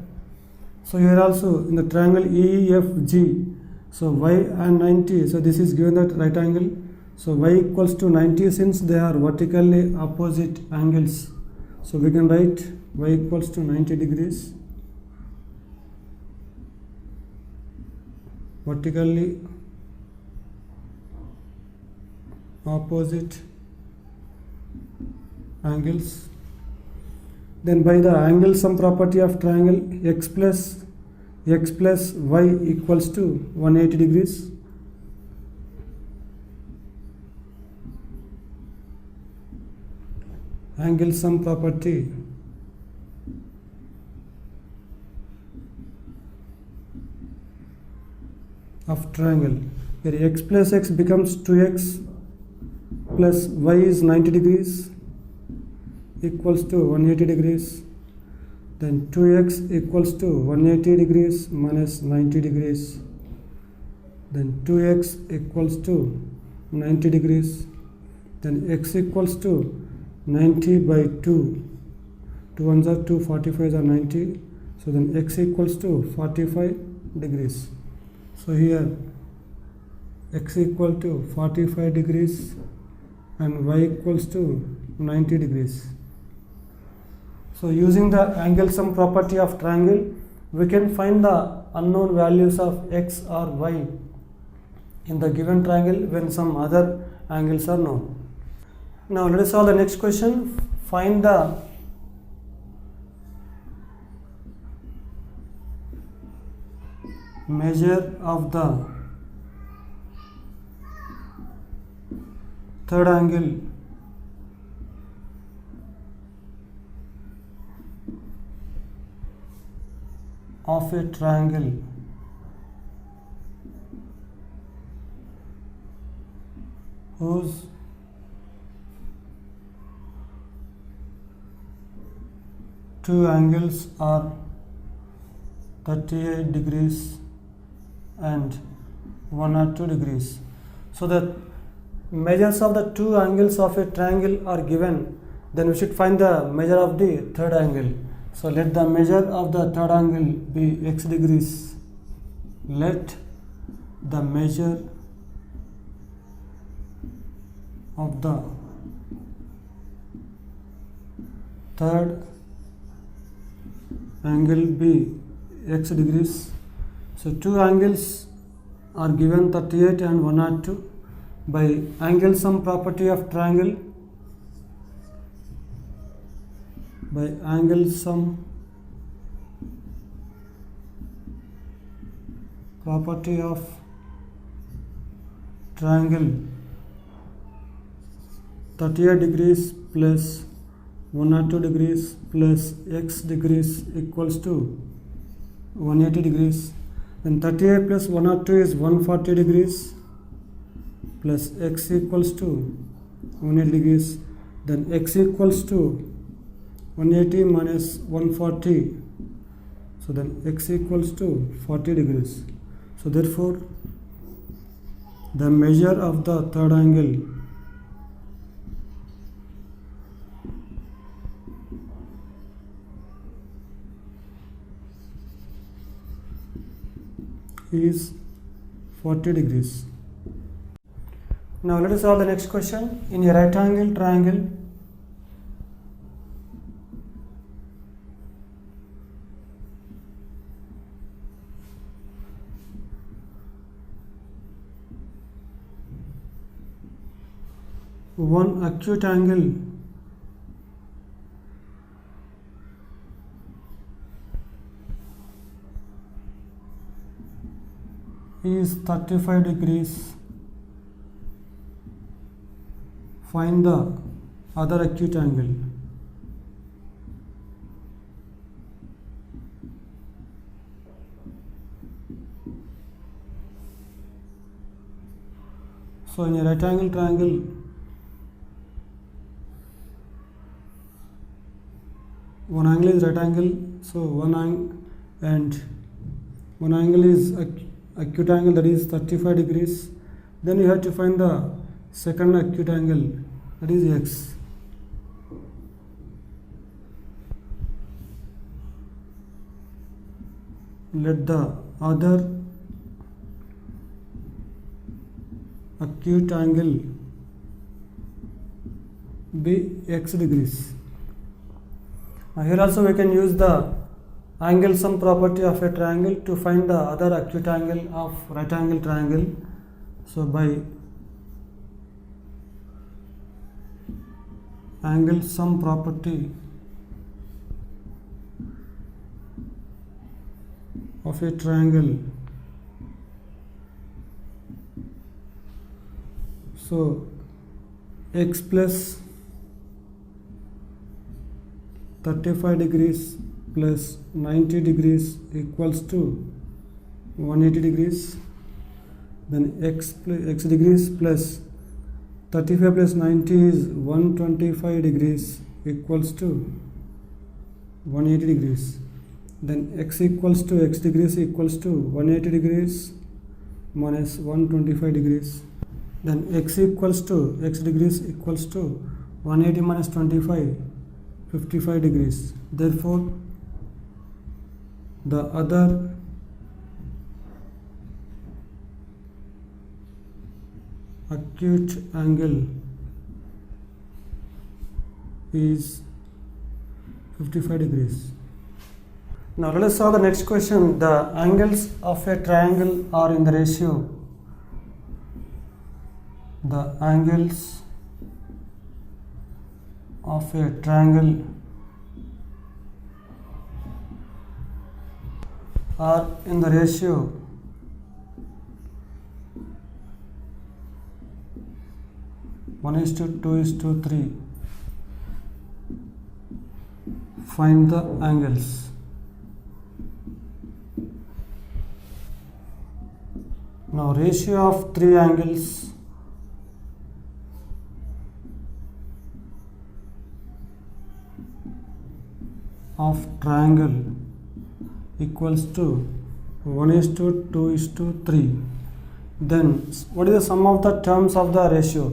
so here also in the triangle EFG, so y and 90, so this is given that right angle, so y equals to 90 since they are vertically opposite angles, so we can write y equals to 90 degrees. Vertically opposite angles. Then by the angle sum property of triangle, x plus y equals to 180 degrees. Angle sum property of triangle, where x plus x becomes 2x plus y is 90 degrees equals to 180 degrees. Then 2x equals to 180 degrees minus 90 degrees. Then 2x equals to 90 degrees. Then x equals to 90 by 2. 2 ones are 2, 45 are 90. So then x equals to 45 degrees. So here x equal to 45 degrees and y equals to 90 degrees. So using the angle sum property of triangle, we can find the unknown values of x or y in the given triangle when some other angles are known. Now let us solve the next question. Find the measure of the third angle of a triangle whose two angles are 38 degrees and 102 degrees. So the measures of the two angles of a triangle are given, then we should find the measure of the third angle. So let the measure of the third angle be x degrees. Let the measure of the third angle be x degrees. So two angles are given 38 and 102 by angle sum property of triangle. By angle sum property of triangle, 38 degrees plus 102 degrees plus x degrees equals to 180 degrees. Then 38 plus 102 is 140 degrees plus x equals to 180 degrees. Then x equals to 180 minus 140. So then x equals to 40 degrees. So therefore the measure of the third angle is 40 degrees. Now let us solve the next question. In a right angle triangle, one acute angle is 35 degrees. Find the other acute angle. So in a right angle triangle, one angle is right angle, so one angle is acute angle, that is 35 degrees. Then you have to find the second acute angle, that is x. Let the other acute angle be x degrees. Now here also we can use the angle sum property of a triangle to find the other acute angle of right angle triangle. So by angle sum property of a triangle, so x plus 35 degrees plus 90 degrees equals to 180 degrees. Then x degrees plus 35 plus 90 is 125 degrees equals to 180 degrees. Then x equals to x degrees equals to 180 degrees minus 125 degrees. Then x equals to x degrees equals to 180 minus 25, 55 degrees. Therefore the other acute angle is 55 degrees. Now let us solve the next question. The angles of a triangle are in the ratio. The angles of a triangle are in the ratio 1:2:3. Find the angles. Now ratio of three angles of triangle equals to 1:2:3. Then what is the sum of the terms of the ratio?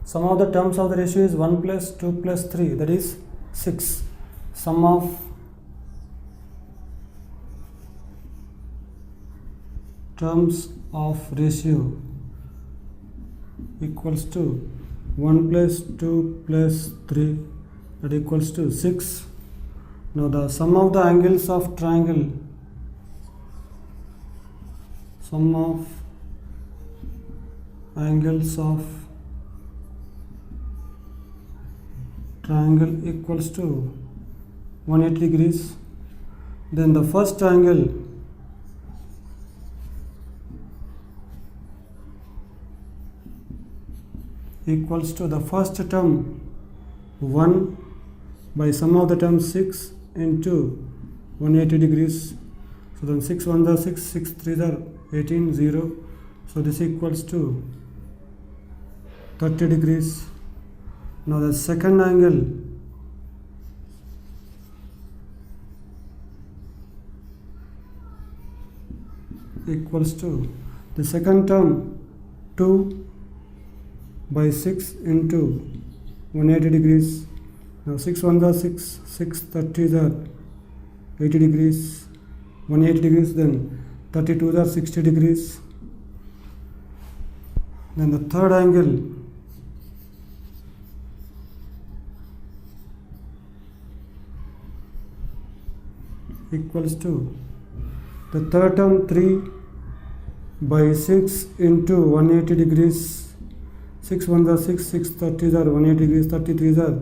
Sum of the terms of the ratio is 1 plus 2 plus 3, that is 6. Sum of terms of ratio equals to 1 plus 2 plus 3, that equals to 6. Now the sum of the angles of triangle, sum of angles of triangle equals to 180 degrees. Then the first angle equals to the first term 1 by sum of the terms 6 into 180 degrees. So then 6 1s are 6, 6 3s are 18, 0. So this equals to 30 degrees. Now the second angle equals to the second term 2 by 6 into 180 degrees. Now 6 1s are 6, 6 30s are 80 degrees, 180 degrees, then 32s are 60 degrees. Then the third angle equals to the third term 3 by 6 into 180 degrees. 6 1s are 6, 6 30s are 180 degrees, 33s are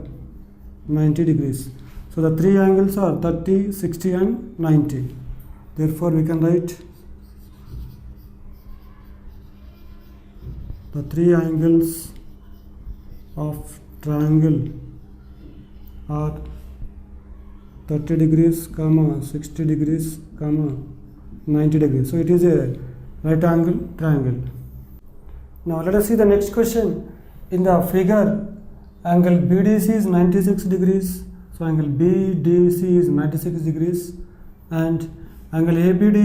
90 degrees. So the three angles are 30, 60 and 90. Therefore we can write the three angles of triangle are 30 degrees, 60 degrees, 90 degrees. So it is a right angle triangle. Now let us see the next question. In the figure, angle BDC is 96 degrees. So angle BDC is 96 degrees, and angle ABD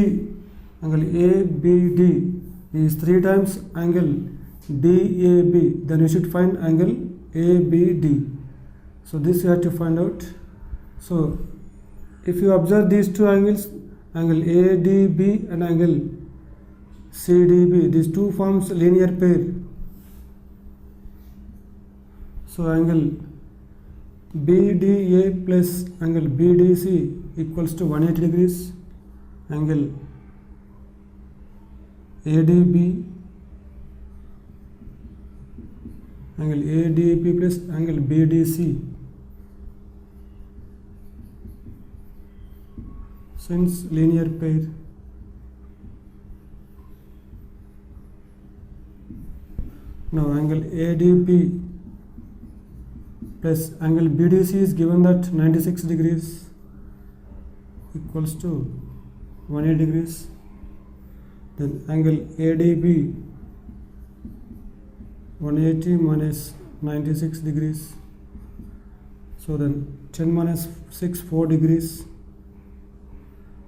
is 3 times angle DAB. Then you should find angle ABD. So this you have to find out. So if you observe these two angles, angle ADB and angle CDB, these two forms linear pair. So angle BDA plus angle BDC equals to 180 degrees. Angle ADB, angle ADB plus angle BDC. Since linear pair, now angle ADB plus angle BDC is given that 96 degrees equals to 180 degrees. Then angle ADB 180 minus 96 degrees. So then 10 minus 6, 4 degrees.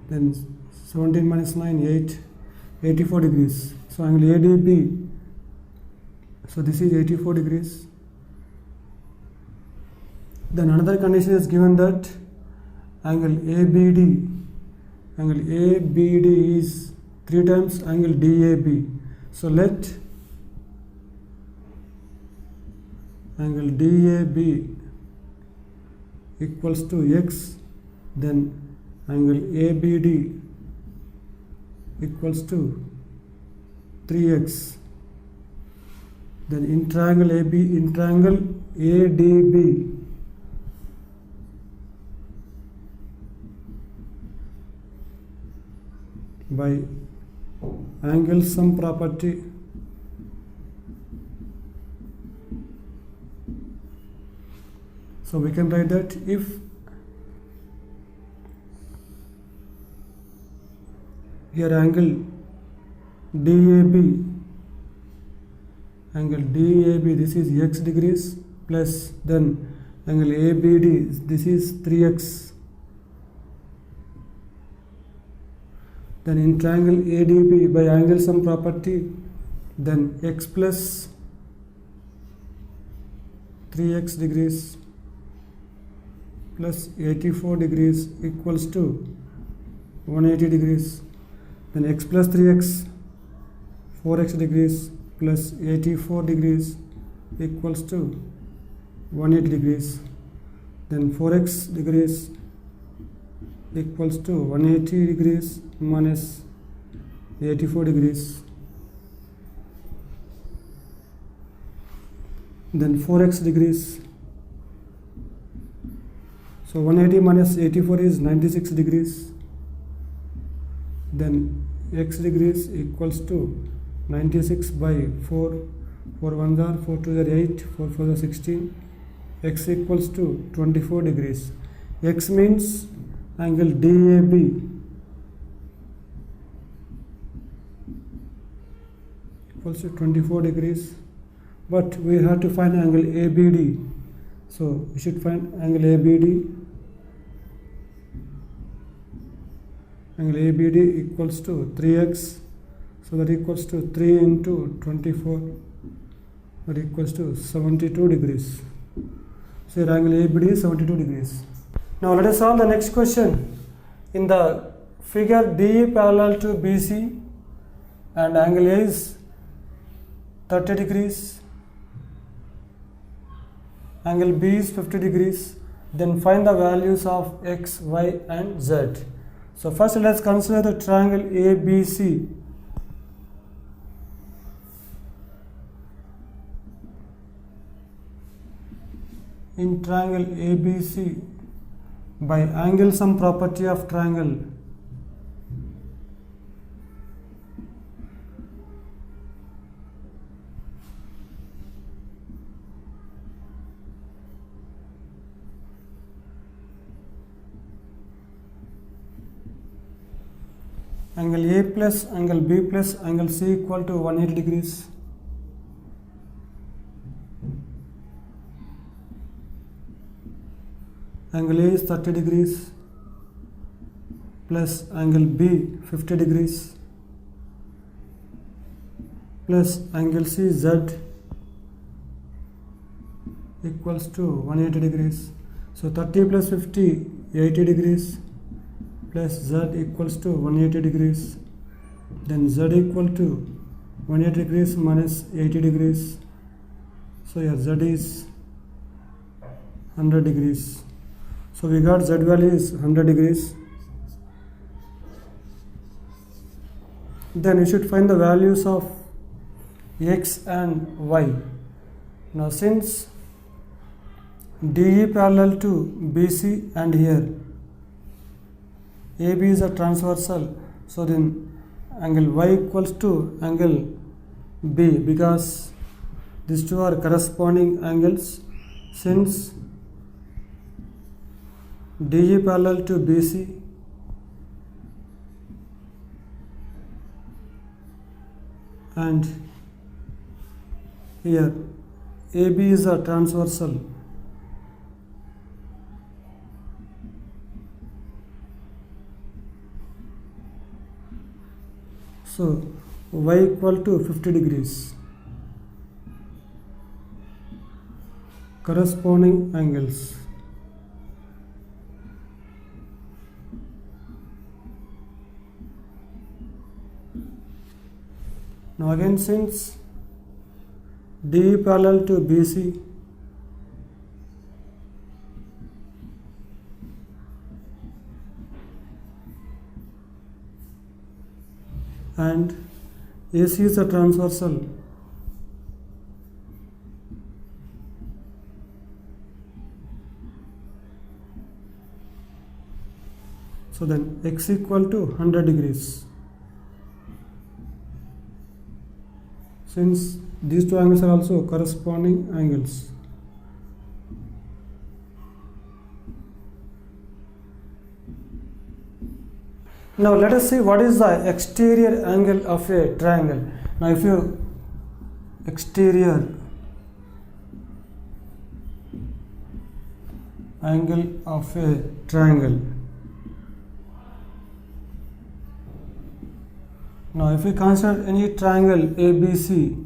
Then 17 minus 9, 8, 84 degrees. So angle ADB, so this is 84 degrees. Then another condition is given that angle ABD is 3 times angle DAB. So let angle DAB equals to X, then angle ABD equals to 3x. Then in triangle ADB, by angle sum property, So we can write that if here angle DAB, this is x degrees, plus then angle ABD, this is 3x. Then in triangle ADB, by angle sum property, then x plus 3x degrees plus 84 degrees equals to 180 degrees. Then x plus 3x, 4x degrees plus 84 degrees equals to 180 degrees. Then 4x degrees equals to 180 degrees minus 84 degrees. Then 4x degrees. So 180 minus 84 is 96 degrees. Then x degrees equals to 96 by 4. 4 1s are 4 2s are 8, 4 4s are 16. X equals to 24 degrees. X means angle DAB equals to 24 degrees. But we have to find angle ABD. So we should find angle ABD. Angle ABD equals to 3x. So that equals to 3 into 24. That equals to 72 degrees. So here angle ABD is 72 degrees. Now let us solve the next question. In the figure, DE parallel to BC and angle A is 30 degrees. Angle B is 50 degrees. Then find the values of x, y and z. So first let us consider the triangle ABC. In triangle ABC, by angle sum property of triangle, angle A plus angle B plus angle C equal to 180 degrees. Angle A is 30 degrees plus angle B 50 degrees plus angle C Z equals to 180 degrees. So 30 plus 50, 80 degrees plus Z equals to 180 degrees. Then Z equal to 180 degrees minus 80 degrees. So here Z is 100 degrees. So we got Z value is 100 degrees. Then we should find the values of x and y. Now since DE parallel to BC and here AB is a transversal, so then angle y equals to angle B, because these two are corresponding angles. Since DE parallel to BC and here AB is a transversal, so y equal to 50 degrees. Corresponding angles. Now again, since DE parallel to BC and AC is a transversal, so then x equal to 100 degrees. Since these two angles are also corresponding angles. Now let us see what is the exterior angle of a triangle. Now if you exterior angle of a triangle. Now if we consider any triangle ABC,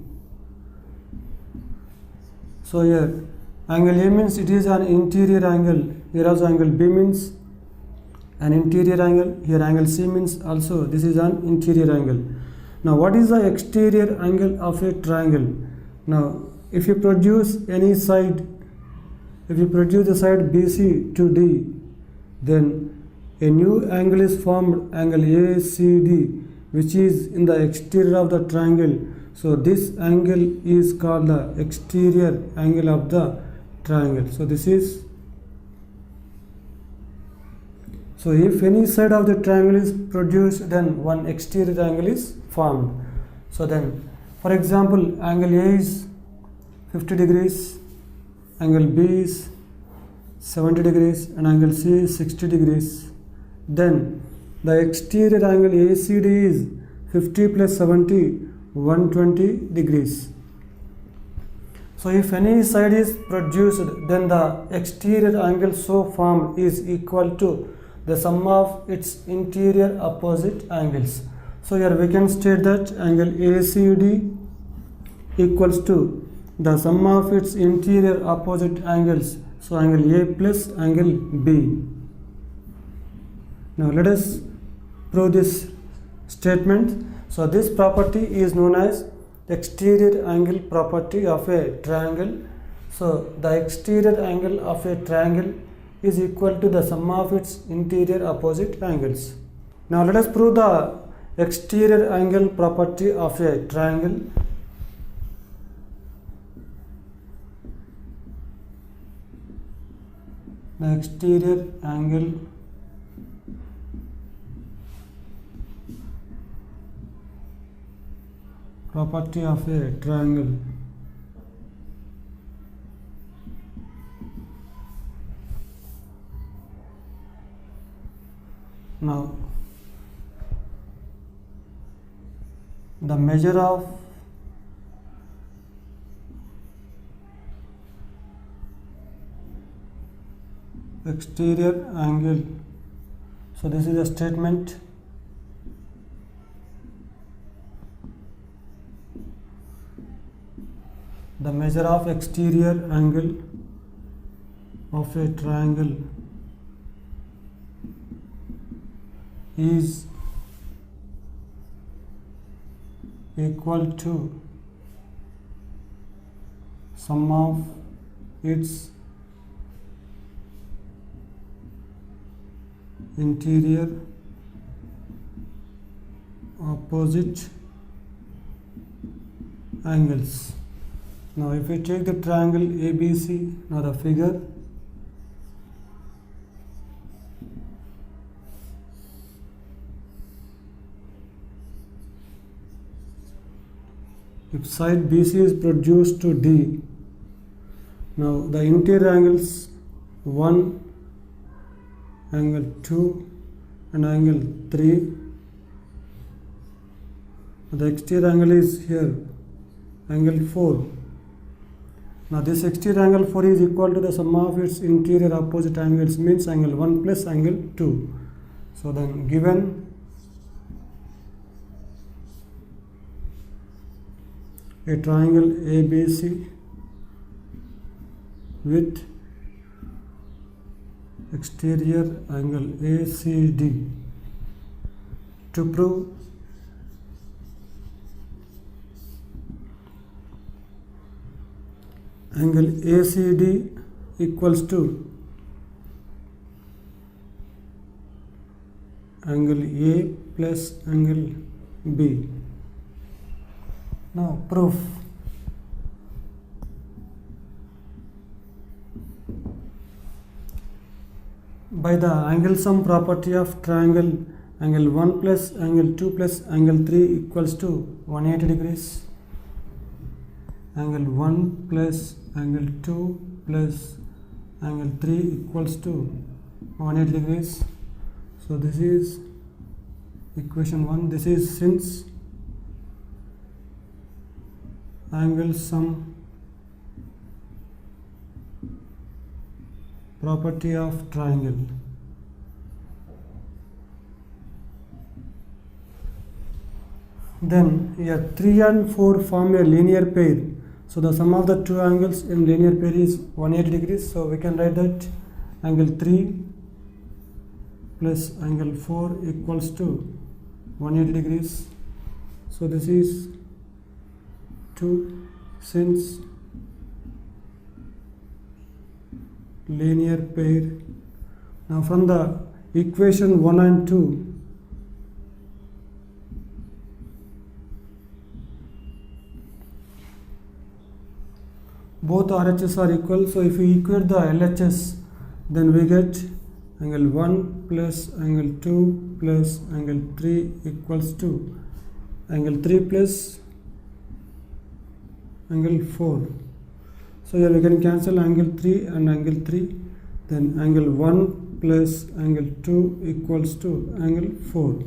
so here angle A means it is an interior angle, here also angle B means an interior angle, here angle C means also this is an interior angle. Now what is the exterior angle of a triangle? Now if you produce any side, if you produce the side BC to D, then a new angle is formed, angle ACD, which is in the exterior of the triangle. So this angle is called the exterior angle of the triangle. So this is, so if any side of the triangle is produced, then one exterior angle is formed. So then for example angle A is 50 degrees, angle B is 70 degrees and angle C is 60 degrees. Then the exterior angle ACD is 50 plus 70, 120 degrees. So if any side is produced, then the exterior angle so formed is equal to the sum of its interior opposite angles. So here we can state that angle ACD equals to the sum of its interior opposite angles. So angle A plus angle B. Now let us prove this statement. So this property is known as exterior angle property of a triangle. So the exterior angle of a triangle is equal to the sum of its interior opposite angles. Now let us prove the exterior angle property of a triangle. The exterior angle property of a triangle. Now the measure of exterior angle, so this is a statement. The measure of exterior angle of a triangle is equal to sum of its interior opposite angles. Now if we take the triangle ABC, now the figure, if side BC is produced to D, now the interior angles 1, angle 2 and angle 3. The exterior angle is here, angle 4. Now this exterior angle 4 is equal to the sum of its interior opposite angles, means angle 1 plus angle 2. So then given a triangle ABC with exterior angle ACD, to prove angle ACD equals to angle A plus angle B. Now proof. By the angle sum property of triangle, angle 1 plus angle 2 plus angle 3 equals to 180 degrees. Angle 1 plus angle 2 plus angle 3 equals to 180 degrees. So this is equation 1. This is since angle sum property of triangle. Then here 3 and 4 form a linear pair. So the sum of the two angles in linear pair is 180 degrees. So we can write that angle 3 plus angle 4 equals to 180 degrees. So this is 2 since linear pair. Now from the equation 1 and 2, both RHS are equal, so if we equate the LHS, then we get angle 1 plus angle 2 plus angle 3 equals to angle 3 plus angle 4. So here we can cancel angle 3 and angle 3, then angle 1 plus angle 2 equals to angle 4,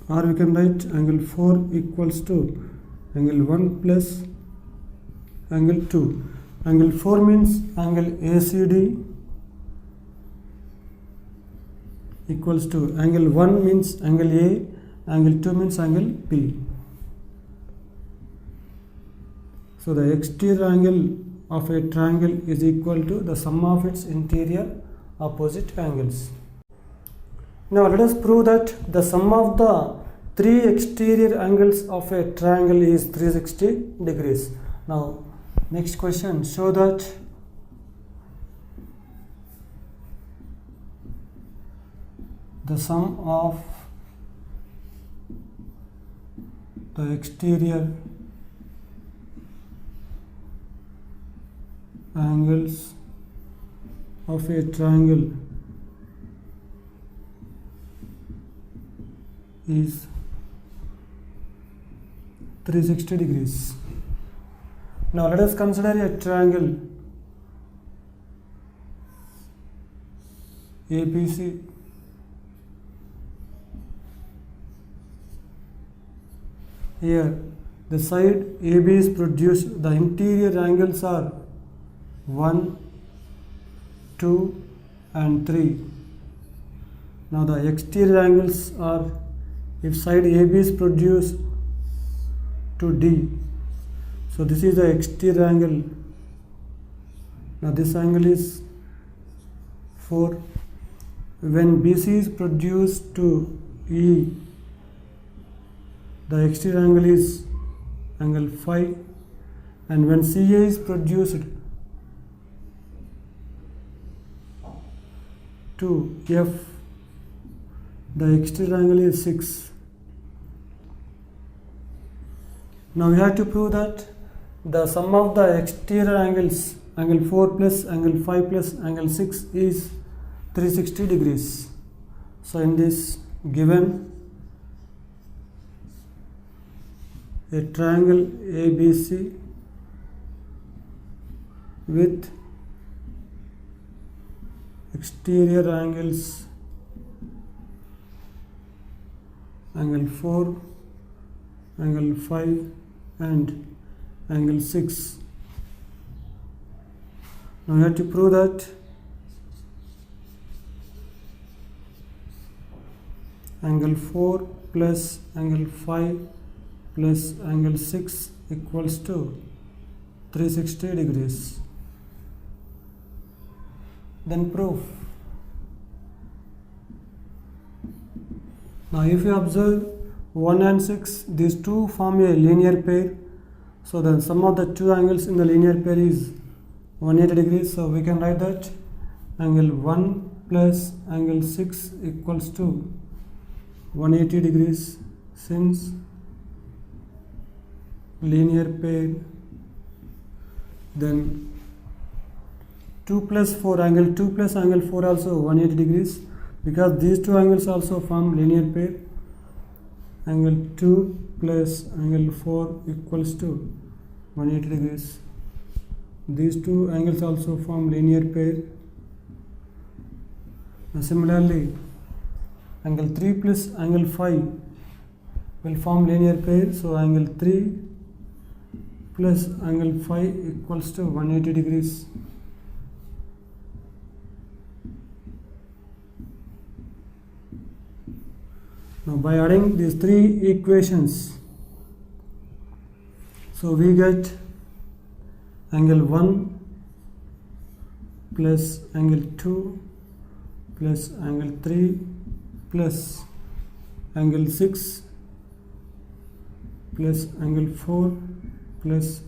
or we can write angle 4 equals to angle 1 plus angle 2. Angle 4 means angle ACD equals to angle 1 means angle A, angle 2 means angle B. So the exterior angle of a triangle is equal to the sum of its interior opposite angles. Now let us prove that the sum of the three exterior angles of a triangle is 360 degrees. Now next question, show that the sum of the exterior angles of a triangle is 360 degrees. Now let us consider a triangle ABC. Here the side AB is produced, the interior angles are 1, 2 and 3. Now the exterior angles are, if side AB is produced to D, so this is the exterior angle. Now this angle is 4. When BC is produced to E, the exterior angle is angle 5, and when CA is produced to F, the exterior angle is 6. Now we have to prove that the sum of the exterior angles, angle 4 plus angle 5 plus angle 6 is 360 degrees. So in this given a triangle ABC with exterior angles angle 4, angle 5 and angle 6. Now we have to prove that angle 4 plus angle 5 plus angle 6 equals to 360 degrees. Then proof. Now if you observe 1 and 6, these two form a linear pair. So the sum of the two angles in the linear pair is 180 degrees. So we can write that angle 1 plus angle 6 equals to 180 degrees, since linear pair. Then 2 plus 4, angle 2 plus angle 4 also 180 degrees, because these two angles also form linear pair. Angle 2 plus angle 4 equals to 180 degrees. These two angles also form linear pair. Now similarly angle 3 plus angle 5 will form linear pair. So angle 3 plus angle 5 equals to 180 degrees. Now by adding these three equations, so we get angle 1 plus angle 2 plus angle 3 plus angle 6 plus angle 4 plus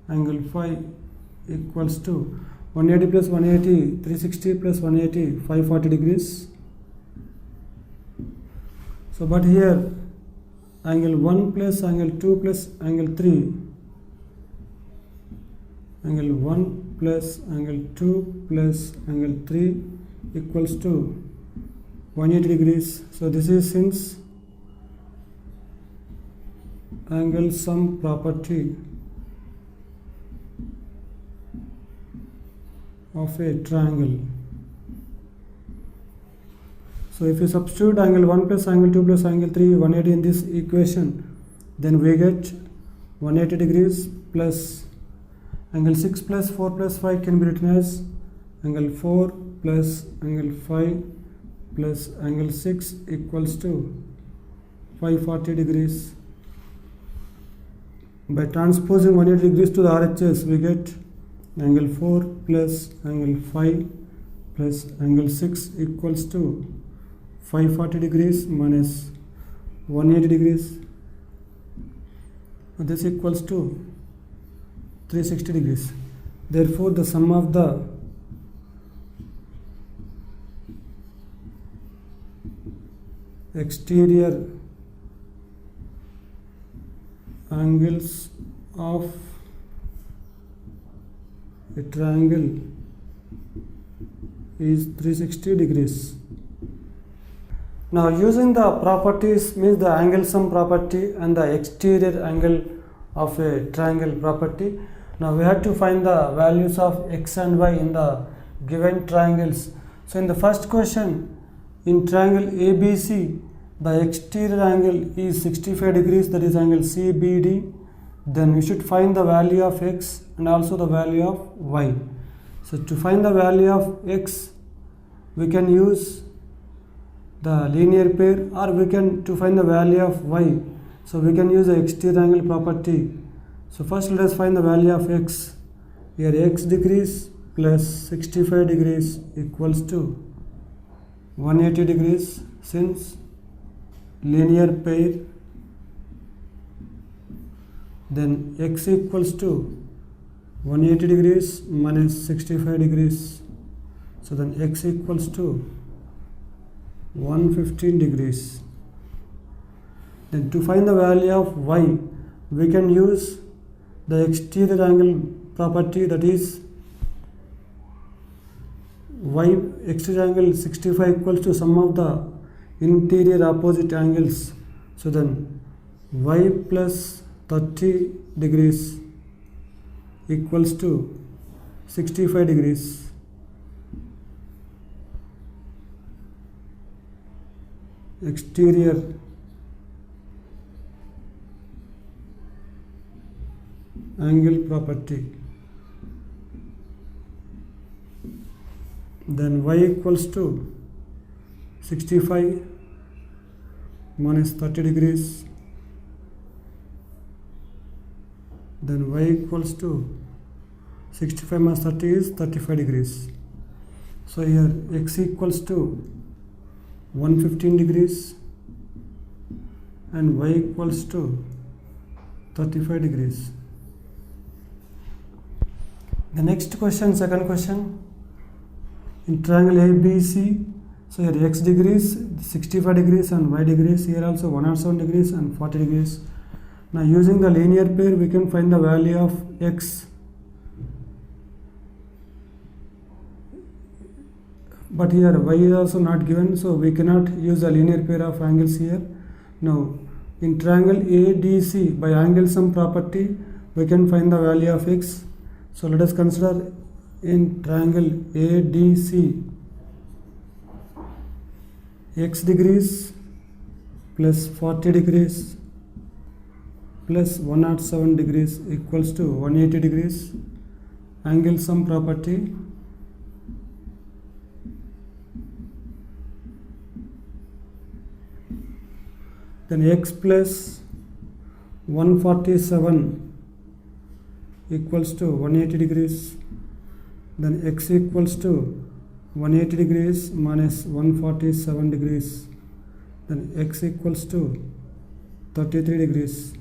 angle 5 equals to 180 plus 180, 360 plus 180, 540 degrees. So but here angle 1 plus angle 2 plus angle 3, angle 1 plus angle 2 plus angle 3 equals to 180 degrees. So this is since angle sum property of a triangle. So if you substitute angle 1 plus angle 2 plus angle 3 180 in this equation, then we get 180 degrees plus angle 6 plus 4 plus 5 can be written as angle 4 plus angle 5 plus angle 6 equals to 540 degrees. By transposing 180 degrees to the RHS, we get angle 4 plus angle 5 plus angle 6 equals to 540 degrees minus 180 degrees. This equals to 360 degrees. Therefore, the sum of the exterior angles of a triangle is 360 degrees. Now using the properties means the angle sum property and the exterior angle of a triangle property. Now we have to find the values of x and y in the given triangles. So in the first question, in triangle ABC, the exterior angle is 65 degrees, that is angle CBD. Then we should find the value of x and also the value of y. So to find the value of x, we can use the linear pair, or we can to find the value of y. So we can use the exterior angle property. So first let us find the value of x. Here x degrees plus 65 degrees equals to 180 degrees, since linear pair. Then x equals to 180 degrees minus 65 degrees. So then x equals to 115 degrees. Then to find the value of y, we can use the exterior angle property, that is y exterior angle 65 equals to sum of the interior opposite angles. So then y plus 30 degrees equals to 65 degrees. Exterior angle property. Then y equals to 65 minus 30 degrees. Then y equals to 65 minus 30 is 35 degrees. So here x equals to 115 degrees and y equals to 35 degrees. The next question, second question, in triangle ABC, so here x degrees 65 degrees and y degrees, here also 107 degrees and 40 degrees. Now using the linear pair, we can find the value of x. But here y is also not given, so we cannot use the linear pair of angles here. Now in triangle ADC, by angle sum property, we can find the value of x. So let us consider in triangle ADC, x degrees plus 40 degrees plus 107 degrees equals to 180 degrees. Angle sum property. Then x plus 147 equals to 180 degrees. Then x equals to 180 degrees minus 147 degrees. Then x equals to 33 degrees.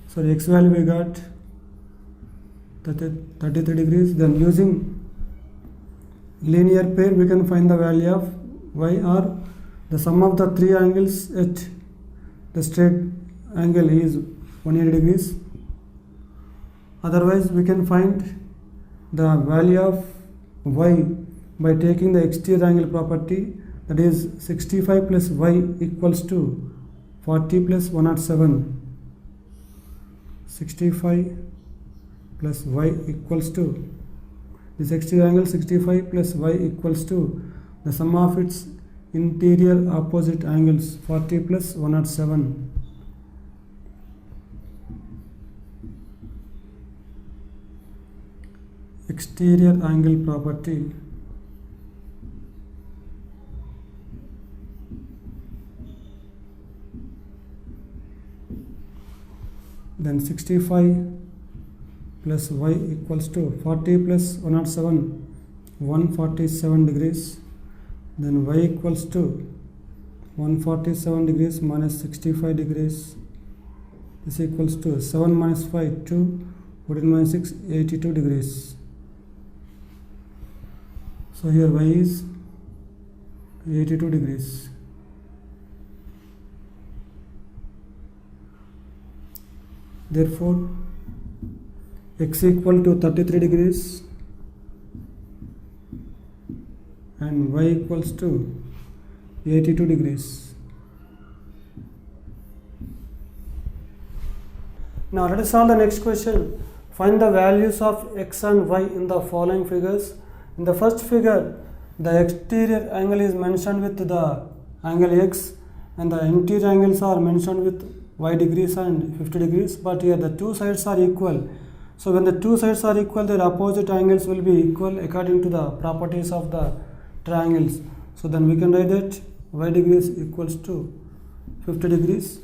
So x value we got 33 degrees. Then using linear pair we can find the value of y, or the sum of the three angles at the straight angle is 180 degrees. Otherwise we can find the value of y by taking the exterior angle property, that is 65 plus y equals to 40 plus 107. 65 plus y equals to this exterior angle 65 plus y equals to the sum of its interior opposite angles 40 plus 107. Exterior angle property. Then 65 plus y equals to 40 plus 107, 147 degrees. Then y equals to 147 degrees minus 65 degrees. This equals to 7 minus 5, 2, 14 minus 6, 82 degrees. So here y is 82 degrees. Therefore, x equal to 33 degrees and y equals to 82 degrees. Now let us solve the next question. Find the values of x and y in the following figures. In the first figure, the exterior angle is mentioned with the angle x and the interior angles are mentioned with y degrees and 50 degrees, but here the two sides are equal. So when the two sides are equal, their opposite angles will be equal according to the properties of the triangles. So then we can write that y degrees equals to 50 degrees.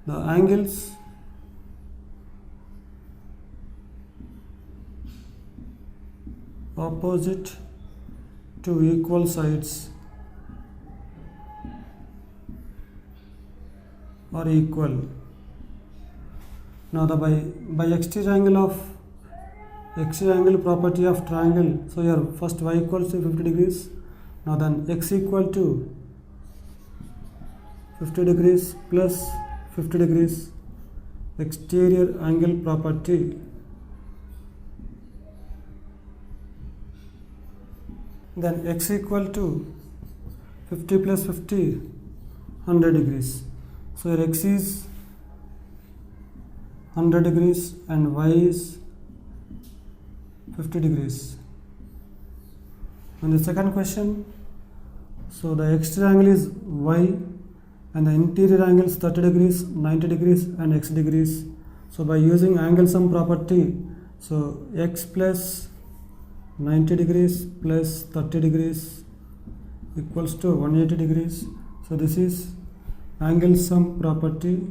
The angles opposite to equal sides are equal. Now the by exterior angle property of triangle. So here first y equals to 50 degrees. Now then x equal to 50 degrees plus 50 degrees exterior angle property. Then x equal to 50 plus 50, 100 degrees. So here x is 100 degrees and y is 50 degrees. And the second question, so the exterior angle is y and the interior angle is 30 degrees, 90 degrees and x degrees. So by using angle sum property, so x plus 90 degrees plus 30 degrees equals to 180 degrees. So this is angle sum property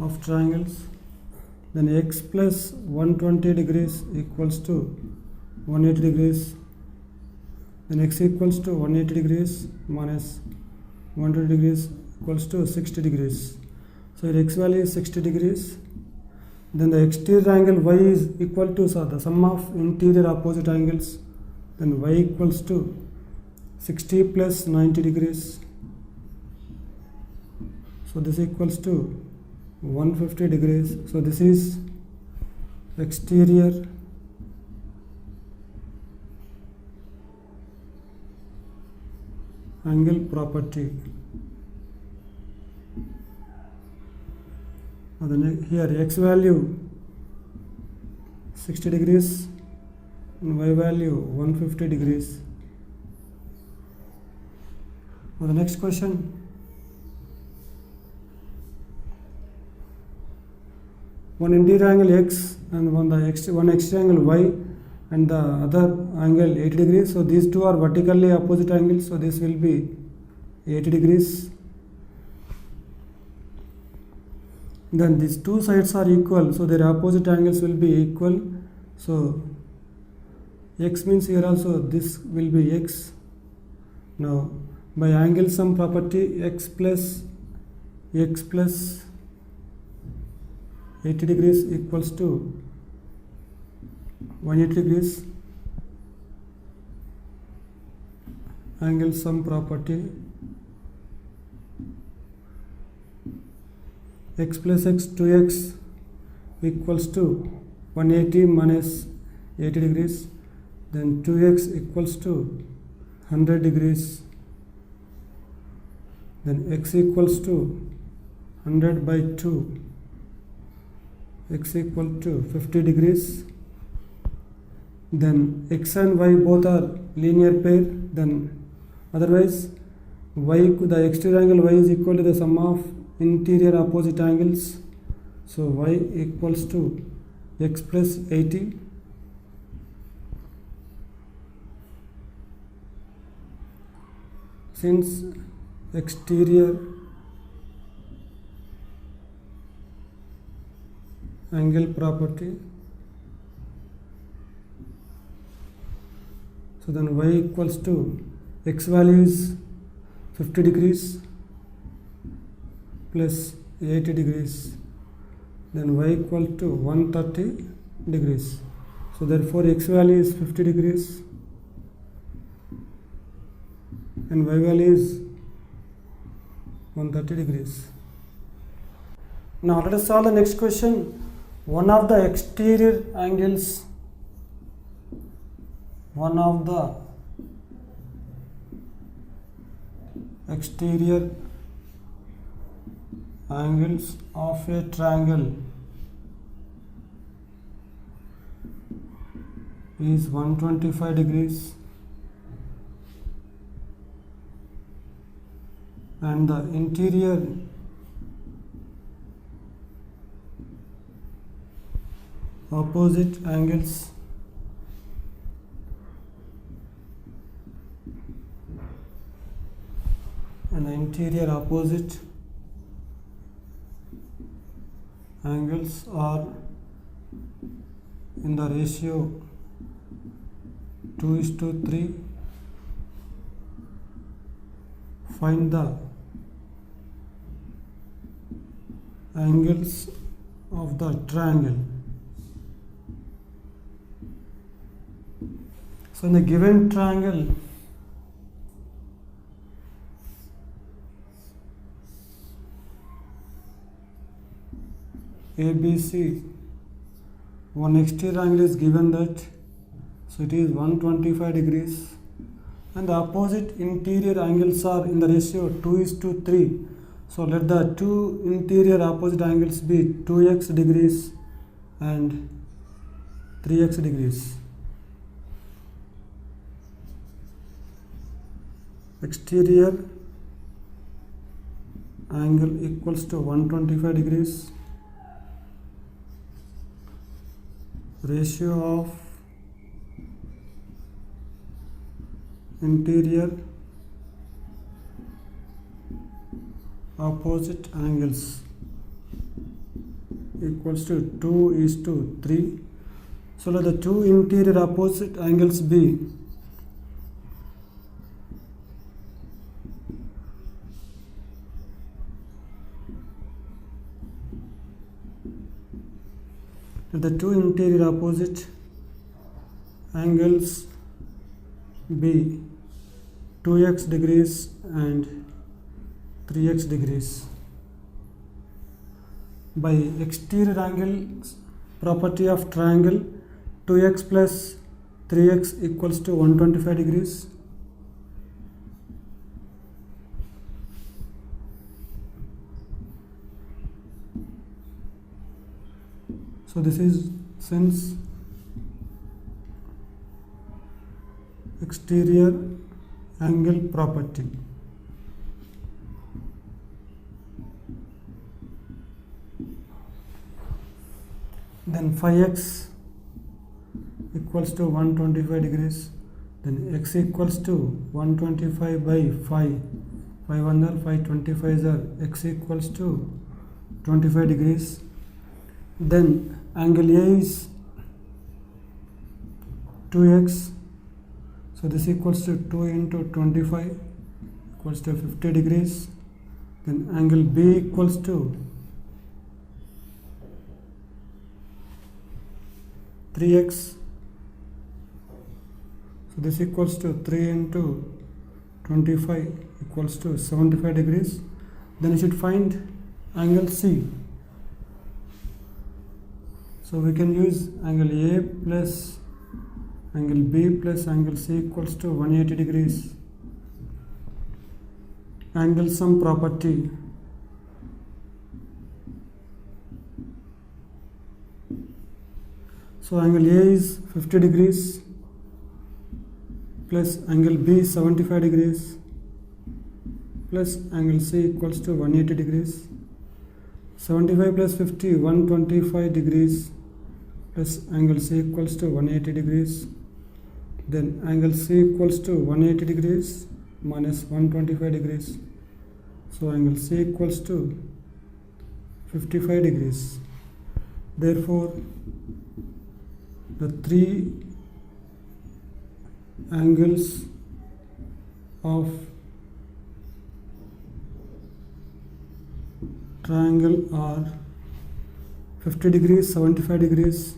of triangles. Then x plus 120 degrees equals to 180 degrees. Then x equals to 180 degrees minus 120 degrees equals to 60 degrees. So here x value is 60 degrees. Then the exterior angle y is equal to the sum of interior opposite angles. Then y equals to 60 plus 90 degrees. So this equals to 150 degrees. So this is exterior angle property. Now then here x value 60 degrees and y value 150 degrees. Now the next question, one interior angle x and one exterior angle y and the other angle 80 degrees. So these two are vertically opposite angles, so this will be 80 degrees. Then these two sides are equal, so their opposite angles will be equal. So x means here also this will be x. Now by angle sum property, x plus 80 degrees equals to 180 degrees. Angle sum property, x plus x 2x equals to 180 minus 80 degrees, then 2x equals to 100 degrees, then x equals to 100 by 2, x equal to 50 degrees. Then x and y both are linear pair, then otherwise the exterior angle y is equal to the sum of interior opposite angles. So y equals to x plus 80 since exterior angle property, so then y equals to x value is 50 degrees plus 80 degrees, then y equal to 130 degrees. So therefore x value is 50 degrees and y value is 130 degrees. Now let us solve the next question. One of the exterior angles of a triangle is 125 degrees and the interior opposite angles are in the ratio 2:3. Find the angles of the triangle. So in the given triangle, ABC, one exterior angle is given that, so it is 125 degrees and the opposite interior angles are in the ratio 2:3. So let the two interior opposite angles be 2x degrees and 3x degrees. Exterior angle equals to 125 degrees, ratio of interior opposite angles equals to 2:3. So let the two interior opposite angles be the two interior opposite angles be 2x degrees and 3x degrees. By exterior angles property of triangle, 2x plus 3x equals to 125 degrees. So this is, since exterior angle property. Then phi x equals to 125 degrees. Then x equals to 125 by phi. Phi 1 or phi 25 are x equals to 25 degrees. Then angle A is 2x. So this equals to 2 into 25 equals to 50 degrees. Then angle B equals to 3x. So this equals to 3 into 25 equals to 75 degrees. Then you should find angle C. So we can use angle A plus angle B plus angle C equals to 180 degrees. Angle sum property. So angle A is 50 degrees plus angle B 75 degrees plus angle C equals to 180 degrees. 75 plus 50 125 degrees plus angle C equals to 180 degrees. Then angle C equals to 180 degrees minus 125 degrees. So angle C equals to 55 degrees. Therefore, the three angles of triangle are 50 degrees, 75 degrees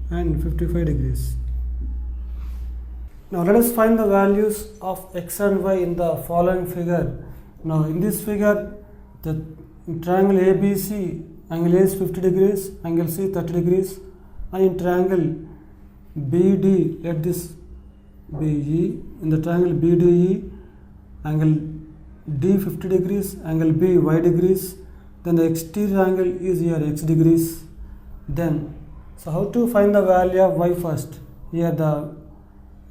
and 55 degrees. Now let us find the values of x and y in the following figure. Now in this figure, the triangle ABC, angle A is 50 degrees, angle C 30 degrees, and in triangle BD, let this be E. In the triangle BDE, angle D 50 degrees, angle B y degrees, then the exterior angle is here x degrees. Then, so how to find the value of y first? Here the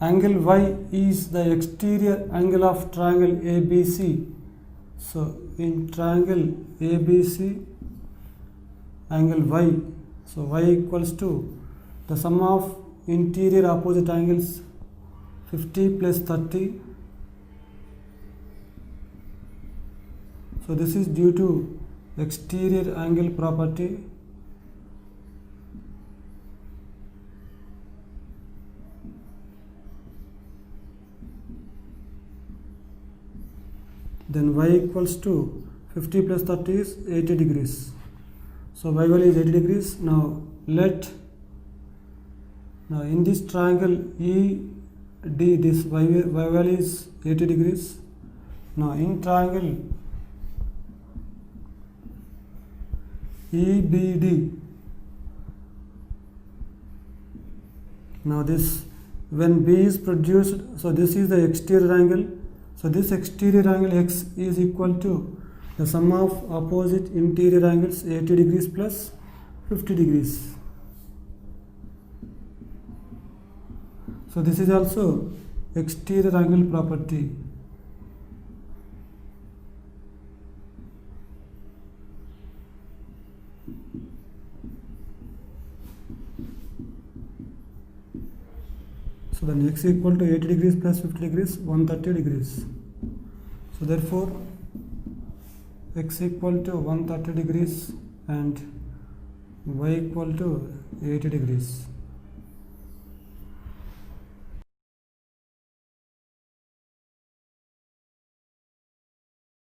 angle y is the exterior angle of triangle ABC. So in triangle ABC, angle y, so y equals to the sum of interior opposite angles 50 plus 30. So this is due to exterior angle property. Then y equals to 50 plus 30 is 80 degrees. So y value is 80 degrees. Now in this triangle ED, this y value is 80 degrees. Now in triangle EBD, now this, when B is produced, so this is the exterior angle. So this exterior angle x is equal to the sum of opposite interior angles 80 degrees plus 50 degrees. So this is also exterior angle property. So then x equal to 80 degrees plus 50 degrees, 130 degrees. So therefore, x equal to 130 degrees and y equal to 80 degrees.